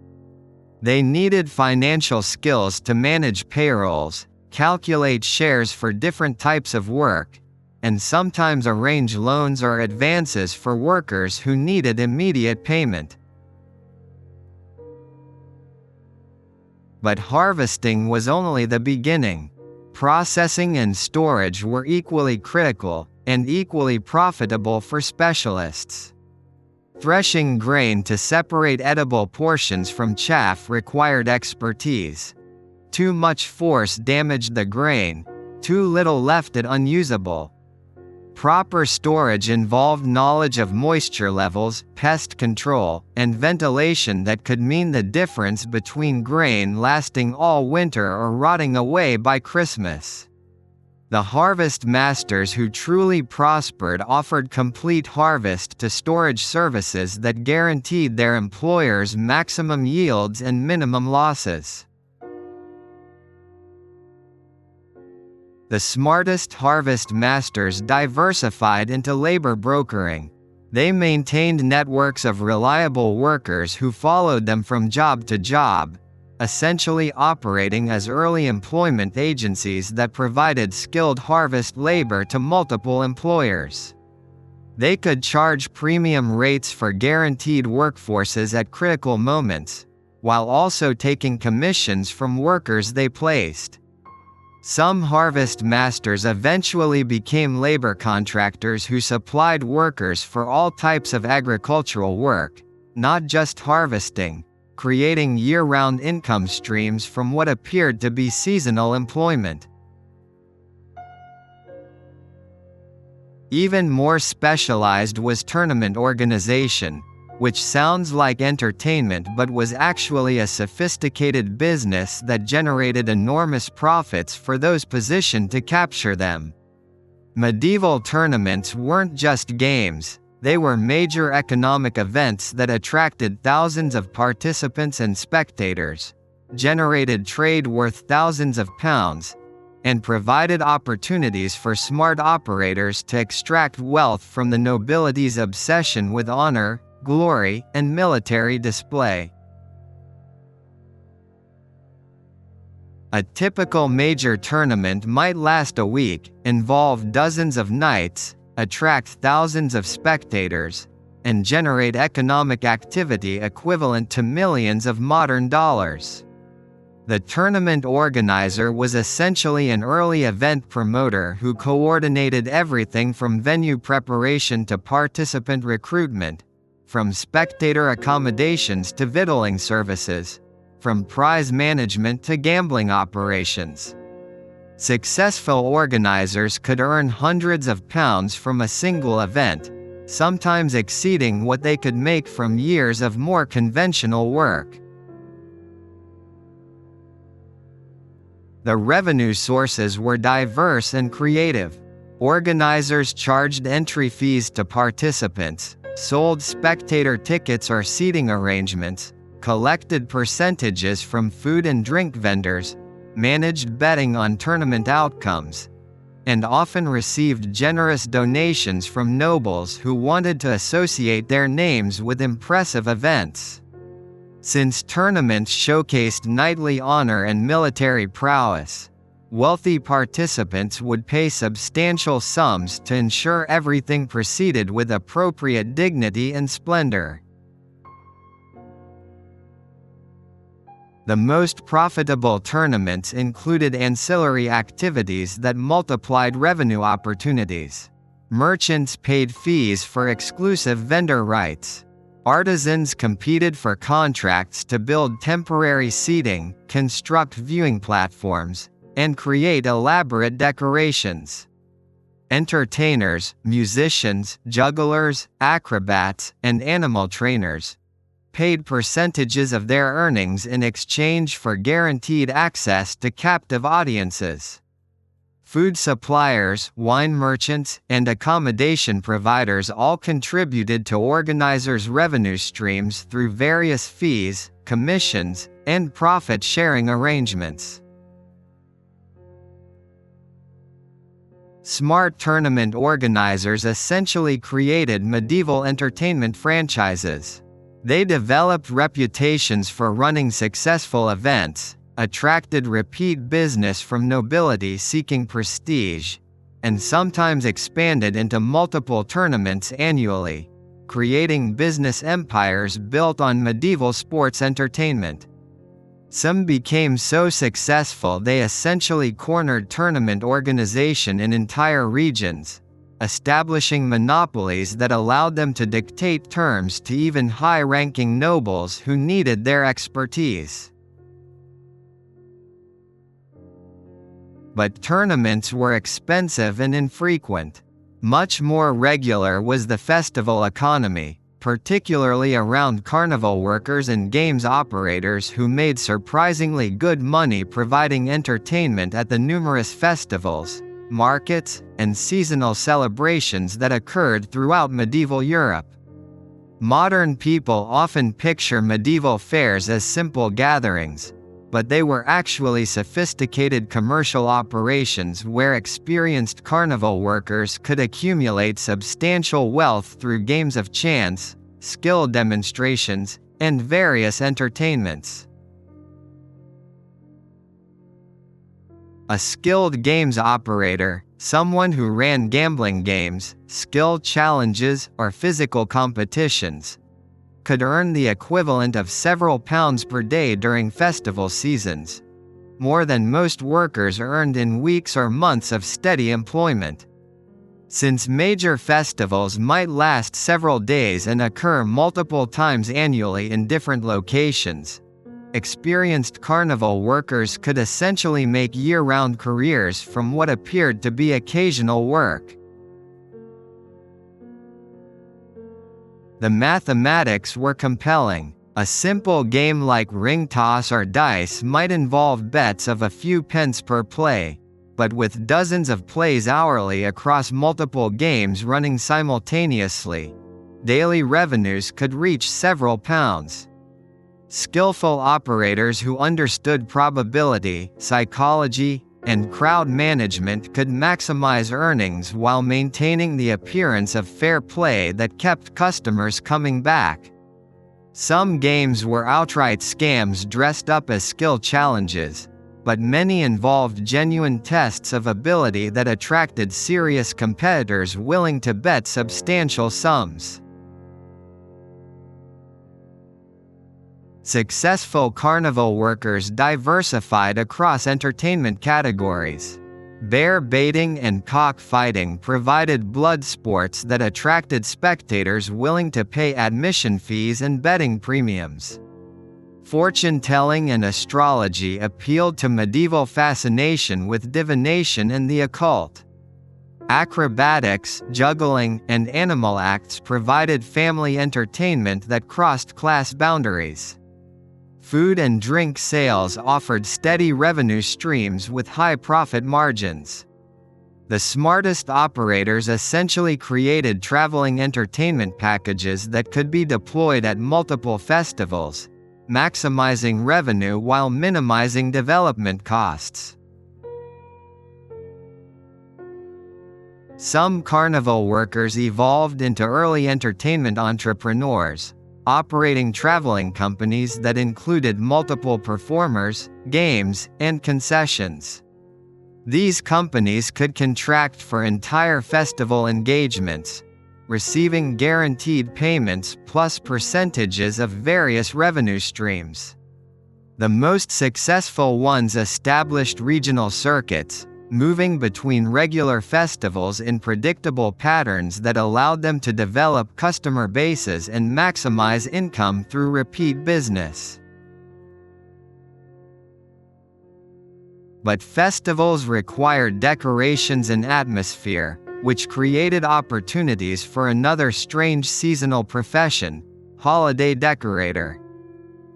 They needed financial skills to manage payrolls, calculate shares for different types of work, and sometimes arrange loans or advances for workers who needed immediate payment. But harvesting was only the beginning. Processing and storage were equally critical, and equally profitable for specialists. Threshing grain to separate edible portions from chaff required expertise. Too much force damaged the grain, too little left it unusable. Proper storage involved knowledge of moisture levels, pest control, and ventilation that could mean the difference between grain lasting all winter or rotting away by Christmas. The harvest masters who truly prospered offered complete harvest to storage services that guaranteed their employers maximum yields and minimum losses. The smartest harvest masters diversified into labor brokering. They maintained networks of reliable workers who followed them from job to job, essentially operating as early employment agencies that provided skilled harvest labor to multiple employers. They could charge premium rates for guaranteed workforces at critical moments, while also taking commissions from workers they placed. Some harvest masters eventually became labor contractors who supplied workers for all types of agricultural work, not just harvesting, creating year-round income streams from what appeared to be seasonal employment. Even more specialized was tournament organization, which sounds like entertainment but was actually a sophisticated business that generated enormous profits for those positioned to capture them. Medieval tournaments weren't just games, they were major economic events that attracted thousands of participants and spectators, generated trade worth thousands of pounds, and provided opportunities for smart operators to extract wealth from the nobility's obsession with honor, glory, and military display. A typical major tournament might last a week, involve dozens of knights, attract thousands of spectators, and generate economic activity equivalent to millions of modern dollars. The tournament organizer was essentially an early event promoter who coordinated everything from venue preparation to participant recruitment, from spectator accommodations to victualling services, from prize management to gambling operations. Successful organizers could earn hundreds of pounds from a single event, sometimes exceeding what they could make from years of more conventional work. The revenue sources were diverse and creative. Organizers charged entry fees to participants, sold spectator tickets or seating arrangements, collected percentages from food and drink vendors, managed betting on tournament outcomes, and often received generous donations from nobles who wanted to associate their names with impressive events. Since tournaments showcased knightly honor and military prowess, wealthy participants would pay substantial sums to ensure everything proceeded with appropriate dignity and splendor. The most profitable tournaments included ancillary activities that multiplied revenue opportunities. Merchants paid fees for exclusive vendor rights. Artisans competed for contracts to build temporary seating, construct viewing platforms, and create elaborate decorations. Entertainers, musicians, jugglers, acrobats, and animal trainers paid percentages of their earnings in exchange for guaranteed access to captive audiences. Food suppliers, wine merchants, and accommodation providers all contributed to organizers' revenue streams through various fees, commissions, and profit-sharing arrangements. Smart tournament organizers essentially created medieval entertainment franchises. They developed reputations for running successful events, attracted repeat business from nobility seeking prestige, and sometimes expanded into multiple tournaments annually, creating business empires built on medieval sports entertainment. Some became so successful they essentially cornered tournament organization in entire regions, establishing monopolies that allowed them to dictate terms to even high-ranking nobles who needed their expertise. But tournaments were expensive and infrequent. Much more regular was the festival economy, particularly around carnival workers and games operators who made surprisingly good money providing entertainment at the numerous festivals, markets, and seasonal celebrations that occurred throughout medieval Europe. Modern people often picture medieval fairs as simple gatherings, but they were actually sophisticated commercial operations where experienced carnival workers could accumulate substantial wealth through games of chance, skill demonstrations, and various entertainments. A skilled games operator, someone who ran gambling games, skill challenges, or physical competitions, could earn the equivalent of several pounds per day during festival seasons, more than most workers earned in weeks or months of steady employment. Since major festivals might last several days and occur multiple times annually in different locations, experienced carnival workers could essentially make year-round careers from what appeared to be occasional work. The mathematics were compelling. A simple game like ring toss or dice might involve bets of a few pence per play, but with dozens of plays hourly across multiple games running simultaneously, daily revenues could reach several pounds. Skillful operators who understood probability, psychology, and crowd management could maximize earnings while maintaining the appearance of fair play that kept customers coming back. Some games were outright scams dressed up as skill challenges, but many involved genuine tests of ability that attracted serious competitors willing to bet substantial sums. Successful carnival workers diversified across entertainment categories. Bear baiting and cockfighting provided blood sports that attracted spectators willing to pay admission fees and betting premiums. Fortune-telling and astrology appealed to medieval fascination with divination and the occult. Acrobatics, juggling, and animal acts provided family entertainment that crossed class boundaries. Food and drink sales offered steady revenue streams with high profit margins. The smartest operators essentially created traveling entertainment packages that could be deployed at multiple festivals, maximizing revenue while minimizing development costs. Some carnival workers evolved into early entertainment entrepreneurs, operating traveling companies that included multiple performers, games, and concessions. These companies could contract for entire festival engagements, receiving guaranteed payments plus percentages of various revenue streams. The most successful ones established regional circuits, moving between regular festivals in predictable patterns that allowed them to develop customer bases and maximize income through repeat business. But festivals required decorations and atmosphere, which created opportunities for another strange seasonal profession, holiday decorator.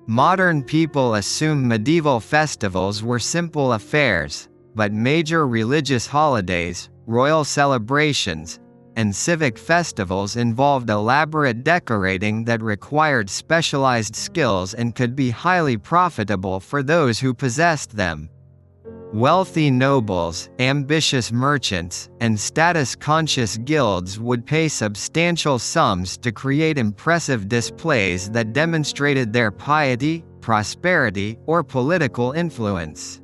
Modern people assume medieval festivals were simple affairs, but major religious holidays, royal celebrations, and civic festivals involved elaborate decorating that required specialized skills and could be highly profitable for those who possessed them. Wealthy nobles, ambitious merchants, and status-conscious guilds would pay substantial sums to create impressive displays that demonstrated their piety, prosperity, or political influence.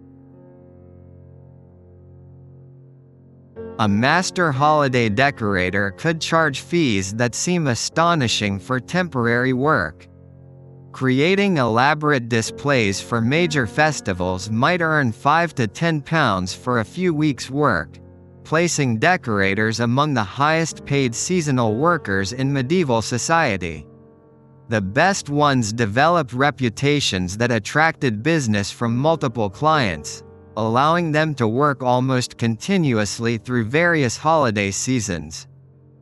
A master holiday decorator could charge fees that seem astonishing for temporary work. Creating elaborate displays for major festivals might earn £5 to £10 for a few weeks' work, placing decorators among the highest-paid seasonal workers in medieval society. The best ones developed reputations that attracted business from multiple clients, allowing them to work almost continuously through various holiday seasons.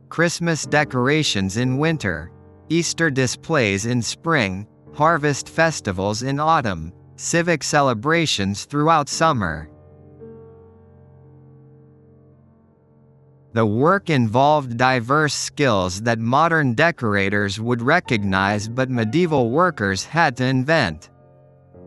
Christmas decorations in winter, Easter displays in spring, harvest festivals in autumn, civic celebrations throughout summer. The work involved diverse skills that modern decorators would recognize but medieval workers had to invent.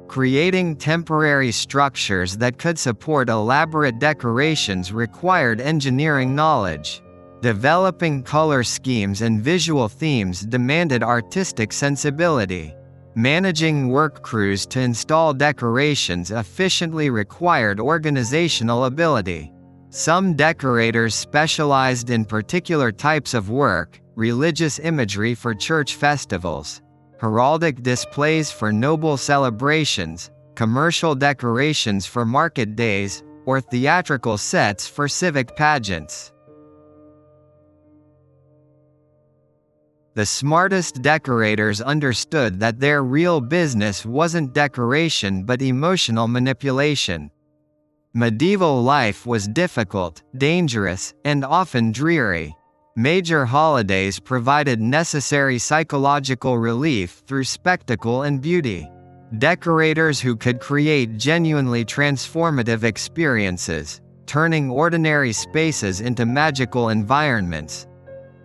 Creating temporary structures that could support elaborate decorations required engineering knowledge. Developing color schemes and visual themes demanded artistic sensibility. Managing work crews to install decorations efficiently required organizational ability. Some decorators specialized in particular types of work: religious imagery for church festivals, heraldic displays for noble celebrations, commercial decorations for market days, or theatrical sets for civic pageants. The smartest decorators understood that their real business wasn't decoration but emotional manipulation. Medieval life was difficult, dangerous, and often dreary. Major holidays provided necessary psychological relief through spectacle and beauty. Decorators who could create genuinely transformative experiences, turning ordinary spaces into magical environments,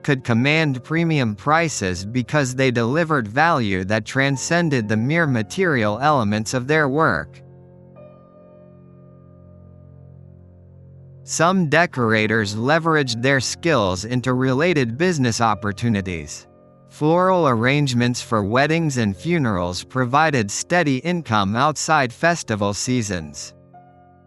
could command premium prices because they delivered value that transcended the mere material elements of their work. Some decorators leveraged their skills into related business opportunities. Floral arrangements for weddings and funerals provided steady income outside festival seasons.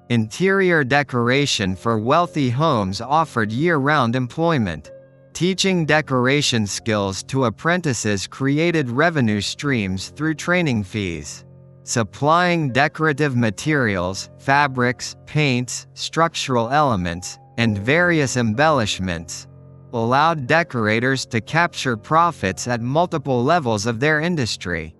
Interior decoration for wealthy homes offered year-round employment. Teaching decoration skills to apprentices created revenue streams through training fees. Supplying decorative materials, fabrics, paints, structural elements, and various embellishments allowed decorators to capture profits at multiple levels of their industry.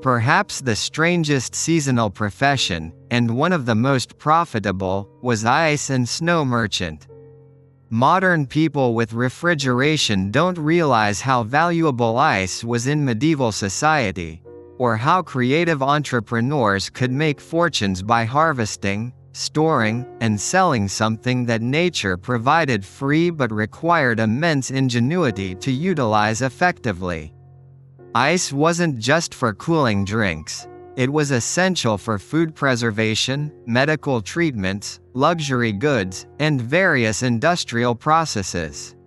Perhaps the strangest seasonal profession, and one of the most profitable, was ice and snow merchant. Modern people with refrigeration don't realize how valuable ice was in medieval society, or how creative entrepreneurs could make fortunes by harvesting, storing, and selling something that nature provided free but required immense ingenuity to utilize effectively. Ice wasn't just for cooling drinks. It was essential for food preservation, medical treatments, luxury goods, and various industrial processes.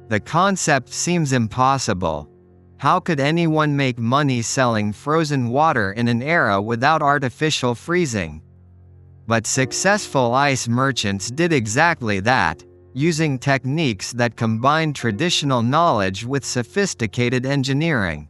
The concept seems impossible. How could anyone make money selling frozen water in an era without artificial freezing? But successful ice merchants did exactly that, using techniques that combined traditional knowledge with sophisticated engineering.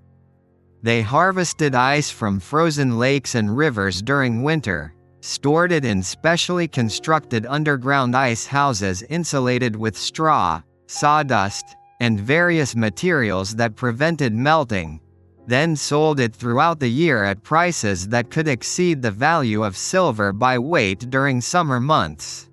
They harvested ice from frozen lakes and rivers during winter, stored it in specially constructed underground ice houses insulated with straw, sawdust, and various materials that prevented melting, then sold it throughout the year at prices that could exceed the value of silver by weight during summer months.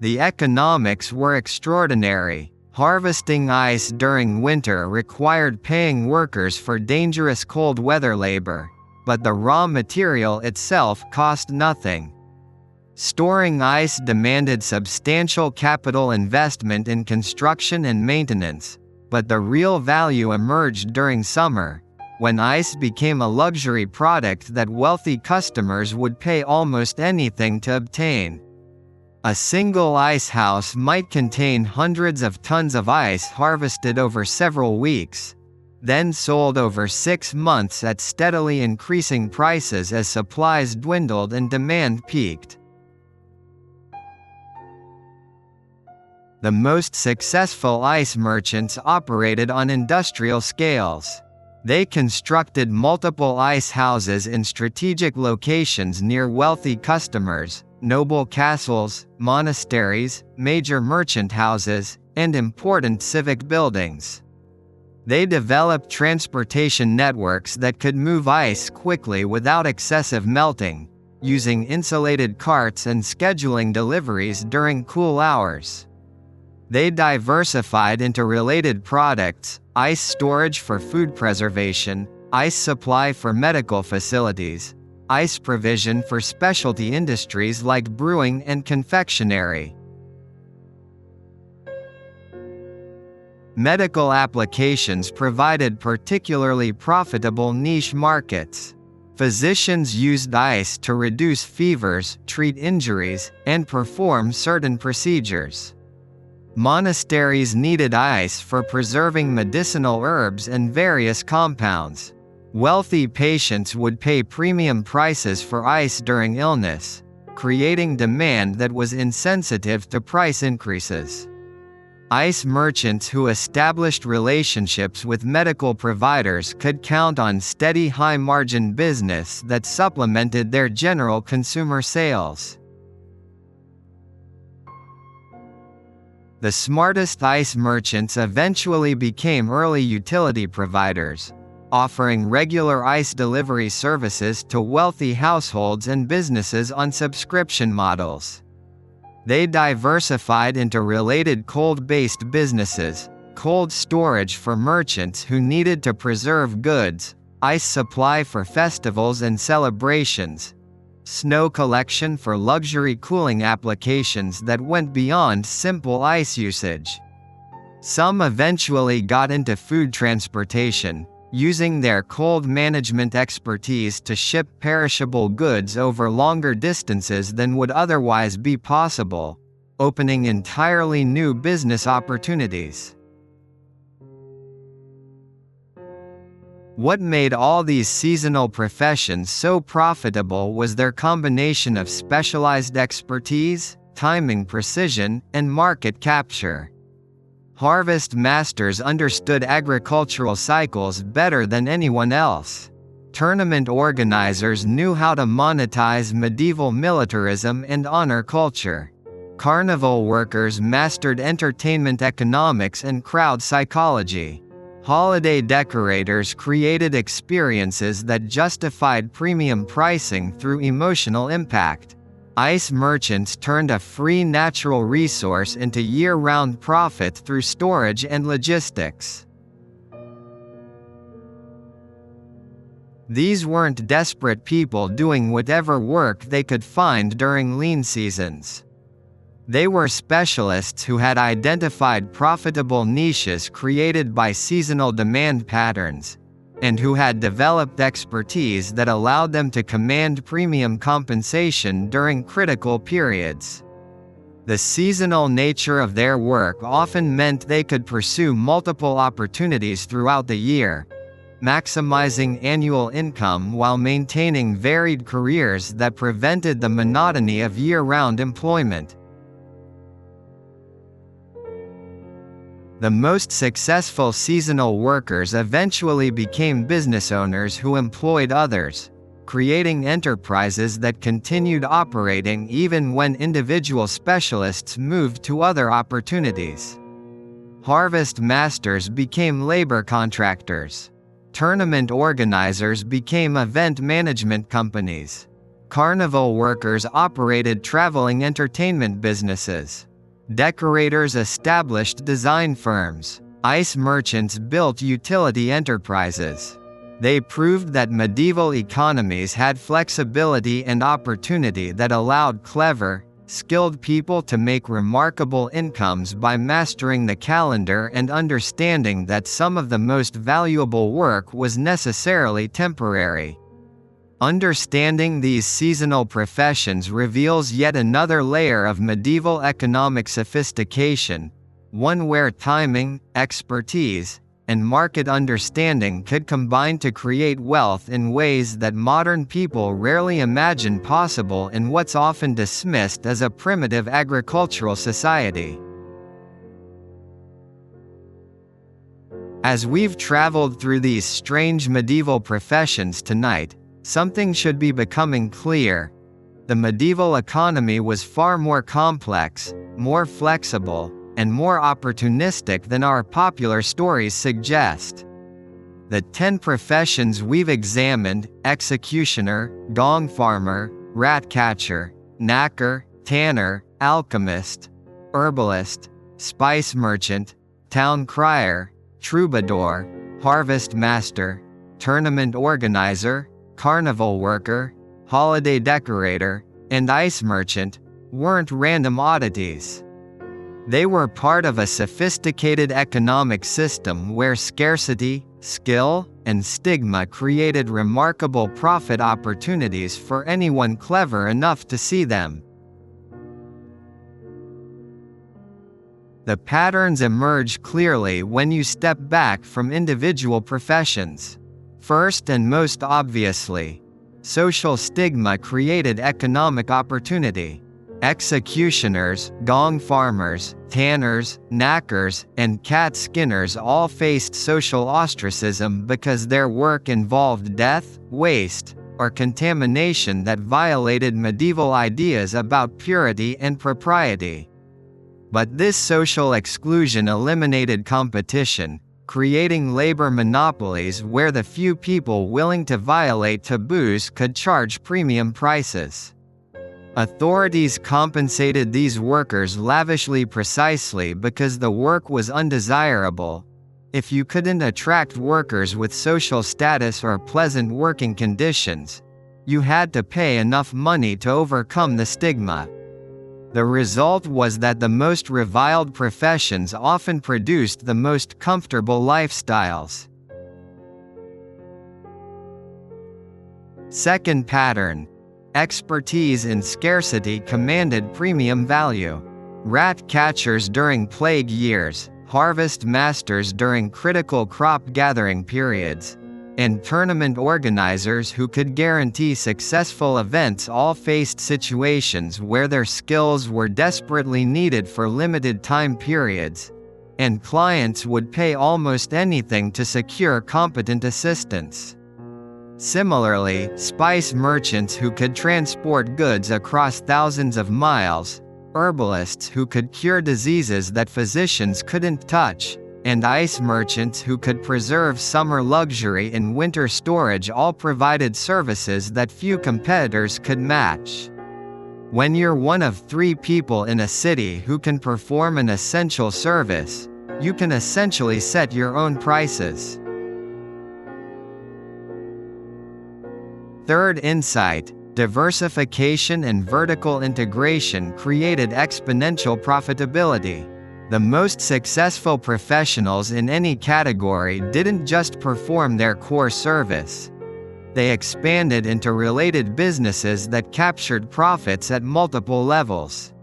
The economics were extraordinary. Harvesting ice during winter required paying workers for dangerous cold weather labor, but the raw material itself cost nothing. Storing ice demanded substantial capital investment in construction and maintenance, but the real value emerged during summer, when ice became a luxury product that wealthy customers would pay almost anything to obtain. A single ice house might contain hundreds of tons of ice harvested over several weeks, then sold over 6 months at steadily increasing prices as supplies dwindled and demand peaked. The most successful ice merchants operated on industrial scales. They constructed multiple ice houses in strategic locations near wealthy customers, noble castles, monasteries, major merchant houses, and important civic buildings. They developed transportation networks that could move ice quickly without excessive melting, using insulated carts and scheduling deliveries during cool hours. They diversified into related products: ice storage for food preservation, ice supply for medical facilities, ice provision for specialty industries like brewing and confectionery. Medical applications provided particularly profitable niche markets. Physicians used ice to reduce fevers, treat injuries, and perform certain procedures. Monasteries needed ice for preserving medicinal herbs and various compounds. Wealthy patients would pay premium prices for ice during illness, creating demand that was insensitive to price increases. Ice merchants who established relationships with medical providers could count on steady high-margin business that supplemented their general consumer sales. The smartest ice merchants eventually became early utility providers, offering regular ice delivery services to wealthy households and businesses on subscription models. They diversified into related cold-based businesses, cold storage for merchants who needed to preserve goods, ice supply for festivals and celebrations, snow collection for luxury cooling applications that went beyond simple ice usage. Some eventually got into food transportation, using their cold management expertise to ship perishable goods over longer distances than would otherwise be possible, opening entirely new business opportunities. What made all these seasonal professions so profitable was their combination of specialized expertise, timing precision, and market capture. Harvest masters understood agricultural cycles better than anyone else. Tournament organizers knew how to monetize medieval militarism and honor culture. Carnival workers mastered entertainment economics and crowd psychology. Holiday decorators created experiences that justified premium pricing through emotional impact. Ice merchants turned a free natural resource into year-round profit through storage and logistics. These weren't desperate people doing whatever work they could find during lean seasons. They were specialists who had identified profitable niches created by seasonal demand patterns, and who had developed expertise that allowed them to command premium compensation during critical periods. The seasonal nature of their work often meant they could pursue multiple opportunities throughout the year, maximizing annual income while maintaining varied careers that prevented the monotony of year-round employment. The most successful seasonal workers eventually became business owners who employed others, creating enterprises that continued operating even when individual specialists moved to other opportunities. Harvest masters became labor contractors. Tournament organizers became event management companies. Carnival workers operated traveling entertainment businesses. Decorators established design firms. Ice merchants built utility enterprises. They proved that medieval economies had flexibility and opportunity that allowed clever, skilled people to make remarkable incomes by mastering the calendar and understanding that some of the most valuable work was necessarily temporary. Understanding these seasonal professions reveals yet another layer of medieval economic sophistication, one where timing, expertise, and market understanding could combine to create wealth in ways that modern people rarely imagine possible in what's often dismissed as a primitive agricultural society. As we've traveled through these strange medieval professions tonight, something should be becoming clear. The medieval economy was far more complex, more flexible, and more opportunistic than our popular stories suggest. The 10 professions we've examined, executioner, gong farmer, rat catcher, knacker, tanner, alchemist, herbalist, spice merchant, town crier, troubadour, harvest master, tournament organizer, carnival worker, holiday decorator, and ice merchant, weren't random oddities. They were part of a sophisticated economic system where scarcity, skill, and stigma created remarkable profit opportunities for anyone clever enough to see them. The patterns emerge clearly when you step back from individual professions. First and most obviously, social stigma created economic opportunity. Executioners, gong farmers, tanners, knackers, and cat skinners all faced social ostracism because their work involved death, waste, or contamination that violated medieval ideas about purity and propriety. But this social exclusion eliminated competition, creating labor monopolies where the few people willing to violate taboos could charge premium prices. Authorities compensated these workers lavishly precisely because the work was undesirable. If you couldn't attract workers with social status or pleasant working conditions, you had to pay enough money to overcome the stigma. The result was that the most reviled professions often produced the most comfortable lifestyles. Second pattern. Expertise in scarcity commanded premium value. Rat catchers during plague years, harvest masters during critical crop gathering periods, and tournament organizers who could guarantee successful events all faced situations where their skills were desperately needed for limited time periods, and clients would pay almost anything to secure competent assistance. Similarly, spice merchants who could transport goods across thousands of miles, herbalists who could cure diseases that physicians couldn't touch, and ice merchants who could preserve summer luxury in winter storage all provided services that few competitors could match. When you're one of 3 people in a city who can perform an essential service, you can essentially set your own prices. Third insight, diversification and vertical integration created exponential profitability. The most successful professionals in any category didn't just perform their core service. They expanded into related businesses that captured profits at multiple levels.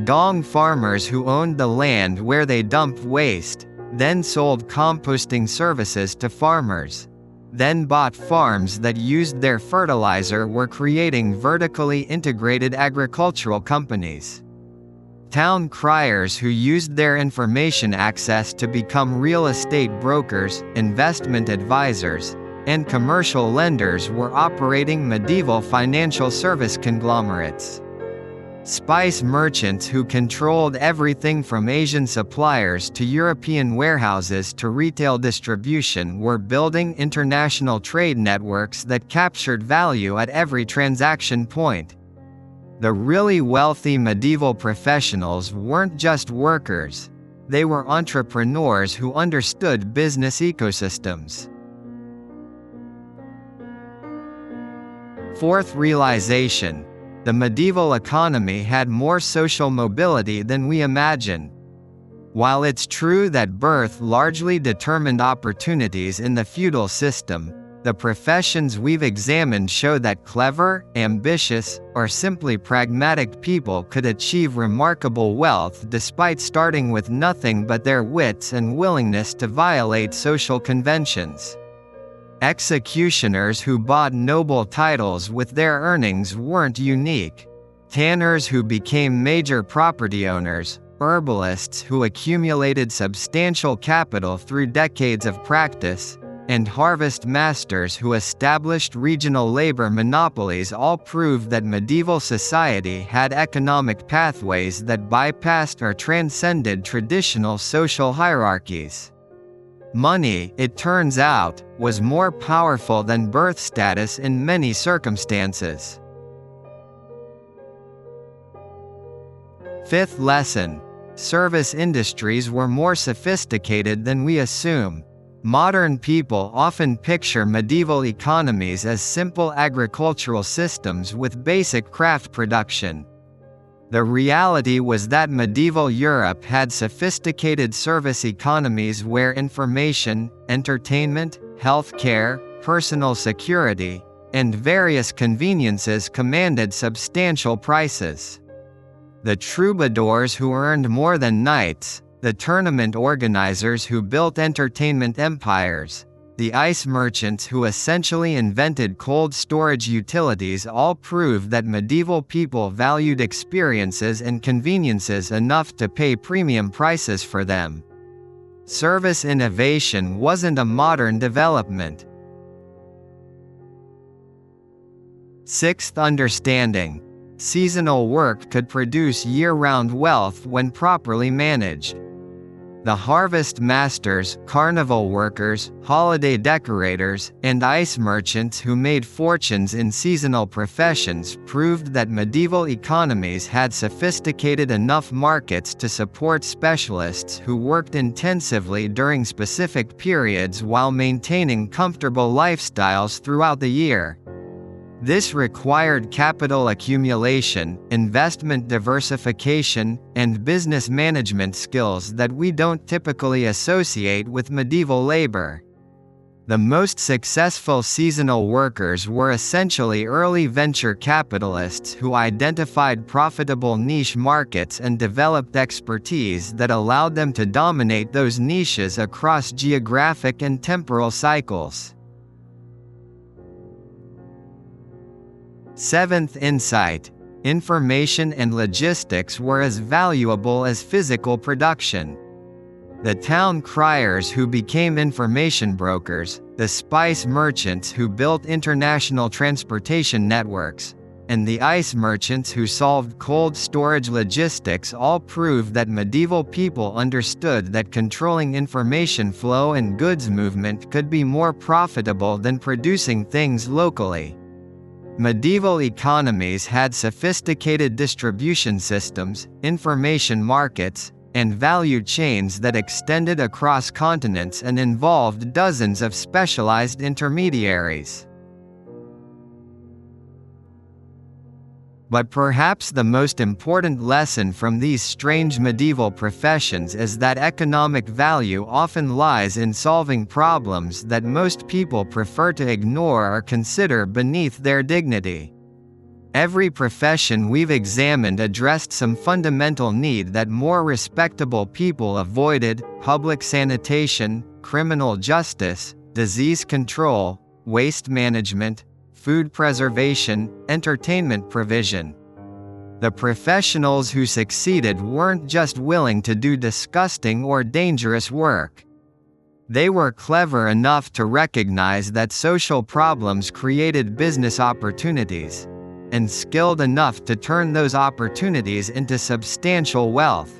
Gong farmers who owned the land where they dumped waste, then sold composting services to farmers, then bought farms that used their fertilizer were creating vertically integrated agricultural companies. Town criers who used their information access to become real estate brokers, investment advisors, and commercial lenders were operating medieval financial service conglomerates. Spice merchants who controlled everything from Asian suppliers to European warehouses to retail distribution were building international trade networks that captured value at every transaction point. The really wealthy medieval professionals weren't just workers, they were entrepreneurs who understood business ecosystems. Fourth realization. The medieval economy had more social mobility than we imagine. While it's true that birth largely determined opportunities in the feudal system, the professions we've examined show that clever, ambitious, or simply pragmatic people could achieve remarkable wealth despite starting with nothing but their wits and willingness to violate social conventions. Executioners who bought noble titles with their earnings weren't unique. Tanners who became major property owners, herbalists who accumulated substantial capital through decades of practice, and harvest masters who established regional labor monopolies all proved that medieval society had economic pathways that bypassed or transcended traditional social hierarchies. Money, it turns out, was more powerful than birth status in many circumstances. Fifth lesson. Service industries were more sophisticated than we assume. Modern people often picture medieval economies as simple agricultural systems with basic craft production. The reality was that medieval Europe had sophisticated service economies where information, entertainment, healthcare, personal security, and various conveniences commanded substantial prices. The troubadours who earned more than knights, the tournament organizers who built entertainment empires, the ice merchants who essentially invented cold storage utilities all prove that medieval people valued experiences and conveniences enough to pay premium prices for them. Service innovation wasn't a modern development. Sixth understanding. Seasonal work could produce year-round wealth when properly managed. The harvest masters, carnival workers, holiday decorators, and ice merchants who made fortunes in seasonal professions proved that medieval economies had sophisticated enough markets to support specialists who worked intensively during specific periods while maintaining comfortable lifestyles throughout the year. This required capital accumulation, investment diversification, and business management skills that we don't typically associate with medieval labor. The most successful seasonal workers were essentially early venture capitalists who identified profitable niche markets and developed expertise that allowed them to dominate those niches across geographic and temporal cycles. Seventh insight. Information and logistics were as valuable as physical production. The town criers who became information brokers, the spice merchants who built international transportation networks, and the ice merchants who solved cold storage logistics all prove that medieval people understood that controlling information flow and goods movement could be more profitable than producing things locally. Medieval economies had sophisticated distribution systems, information markets, and value chains that extended across continents and involved dozens of specialized intermediaries. But perhaps the most important lesson from these strange medieval professions is that economic value often lies in solving problems that most people prefer to ignore or consider beneath their dignity. Every profession we've examined addressed some fundamental need that more respectable people avoided: public sanitation, criminal justice, disease control, waste management, food preservation, entertainment provision. The professionals who succeeded weren't just willing to do disgusting or dangerous work. They were clever enough to recognize that social problems created business opportunities, and skilled enough to turn those opportunities into substantial wealth.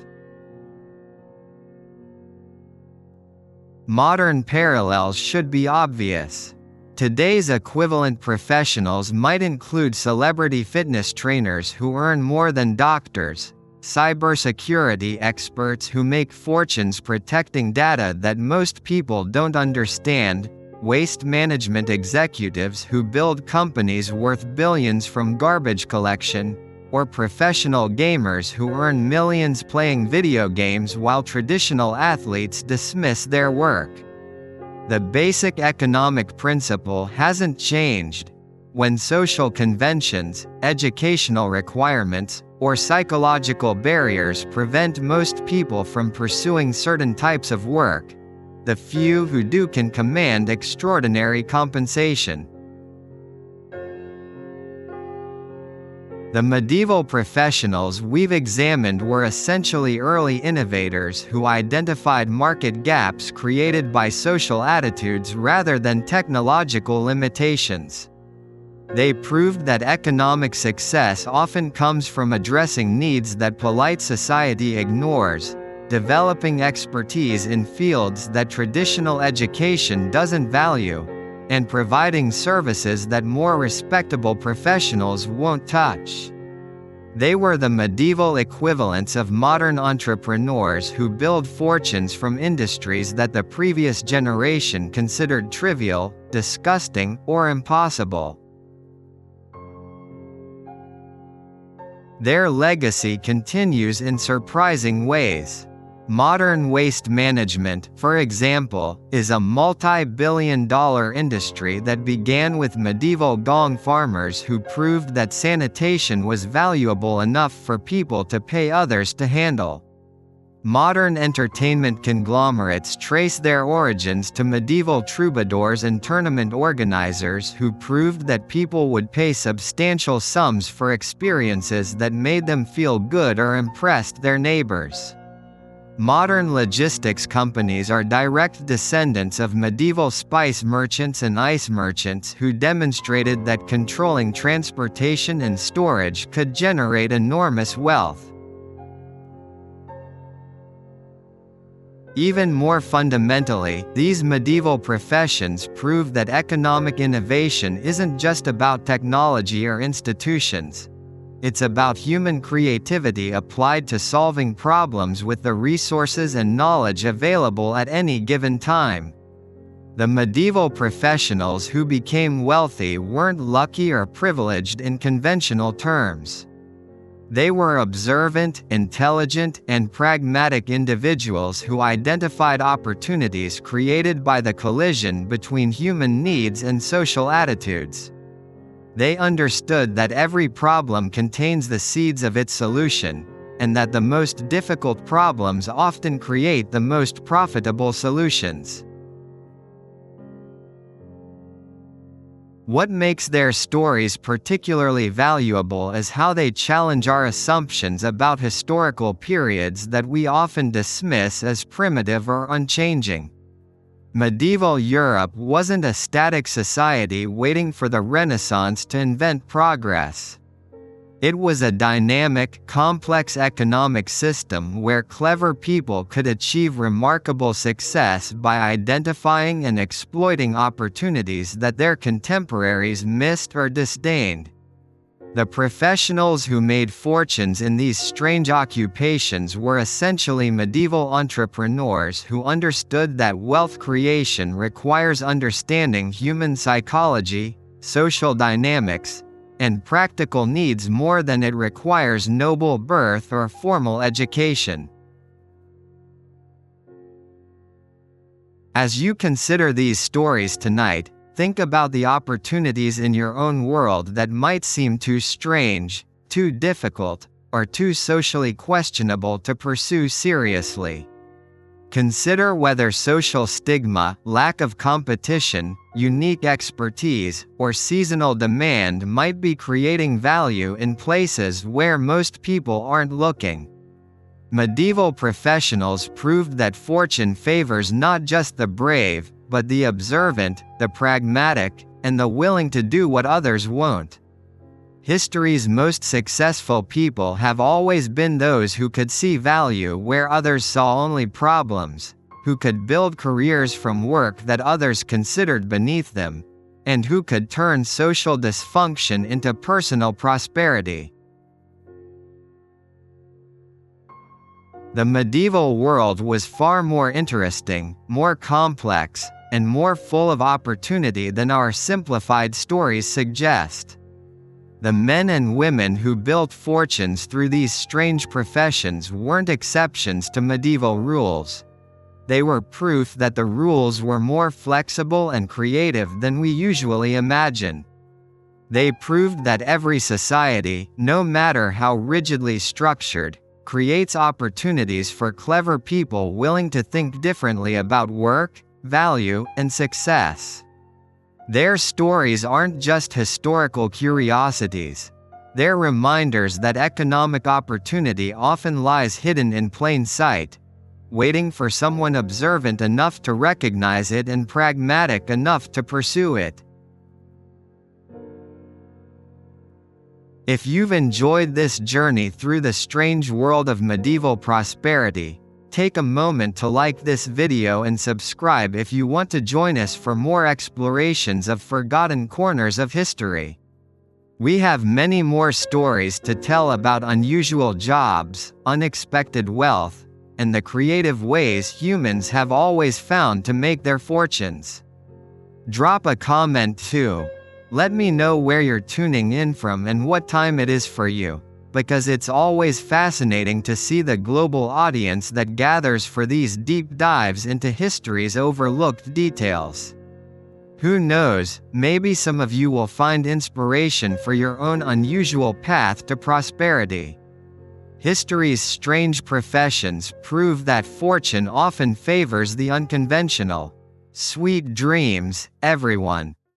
Modern parallels should be obvious. Today's equivalent professionals might include celebrity fitness trainers who earn more than doctors, cybersecurity experts who make fortunes protecting data that most people don't understand, waste management executives who build companies worth billions from garbage collection, or professional gamers who earn millions playing video games while traditional athletes dismiss their work. The basic economic principle hasn't changed. When social conventions, educational requirements, or psychological barriers prevent most people from pursuing certain types of work, the few who do can command extraordinary compensation. The medieval professionals we've examined were essentially early innovators who identified market gaps created by social attitudes rather than technological limitations. They proved that economic success often comes from addressing needs that polite society ignores, developing expertise in fields that traditional education doesn't value, and providing services that more respectable professionals won't touch. They were the medieval equivalents of modern entrepreneurs who build fortunes from industries that the previous generation considered trivial, disgusting, or impossible. Their legacy continues in surprising ways. Modern waste management, for example, is a multi-billion-dollar industry that began with medieval gong farmers who proved that sanitation was valuable enough for people to pay others to handle. Modern entertainment conglomerates trace their origins to medieval troubadours and tournament organizers who proved that people would pay substantial sums for experiences that made them feel good or impressed their neighbors. Modern logistics companies are direct descendants of medieval spice merchants and ice merchants who demonstrated that controlling transportation and storage could generate enormous wealth. Even more fundamentally, these medieval professions prove that economic innovation isn't just about technology or institutions. It's about human creativity applied to solving problems with the resources and knowledge available at any given time. The medieval professionals who became wealthy weren't lucky or privileged in conventional terms. They were observant, intelligent, and pragmatic individuals who identified opportunities created by the collision between human needs and social attitudes. They understood that every problem contains the seeds of its solution, and that the most difficult problems often create the most profitable solutions. What makes their stories particularly valuable is how they challenge our assumptions about historical periods that we often dismiss as primitive or unchanging. Medieval Europe wasn't a static society waiting for the Renaissance to invent progress. It was a dynamic, complex economic system where clever people could achieve remarkable success by identifying and exploiting opportunities that their contemporaries missed or disdained. The professionals who made fortunes in these strange occupations were essentially medieval entrepreneurs who understood that wealth creation requires understanding human psychology, social dynamics, and practical needs more than it requires noble birth or formal education. As you consider these stories tonight, think about the opportunities in your own world that might seem too strange, too difficult, or too socially questionable to pursue seriously. Consider whether social stigma, lack of competition, unique expertise, or seasonal demand might be creating value in places where most people aren't looking. Medieval professionals proved that fortune favors not just the brave, but the observant, the pragmatic, and the willing to do what others won't. History's most successful people have always been those who could see value where others saw only problems, who could build careers from work that others considered beneath them, and who could turn social dysfunction into personal prosperity. The medieval world was far more interesting, more complex, and more full of opportunity than our simplified stories suggest. The men and women who built fortunes through these strange professions weren't exceptions to medieval rules. They were proof that the rules were more flexible and creative than we usually imagine. They proved that every society, no matter how rigidly structured, creates opportunities for clever people willing to think differently about work, value, and success. Their stories aren't just historical curiosities. They're reminders that economic opportunity often lies hidden in plain sight, waiting for someone observant enough to recognize it and pragmatic enough to pursue it. If you've enjoyed this journey through the strange world of medieval prosperity, take a moment to like this video and subscribe if you want to join us for more explorations of forgotten corners of history. We have many more stories to tell about unusual jobs, unexpected wealth, and the creative ways humans have always found to make their fortunes. Drop a comment too. Let me know where you're tuning in from and what time it is for you. because it's always fascinating to see the global audience that gathers for these deep dives into history's overlooked details. Who knows, maybe some of you will find inspiration for your own unusual path to prosperity. History's strange professions prove that fortune often favors the unconventional. Sweet dreams, everyone.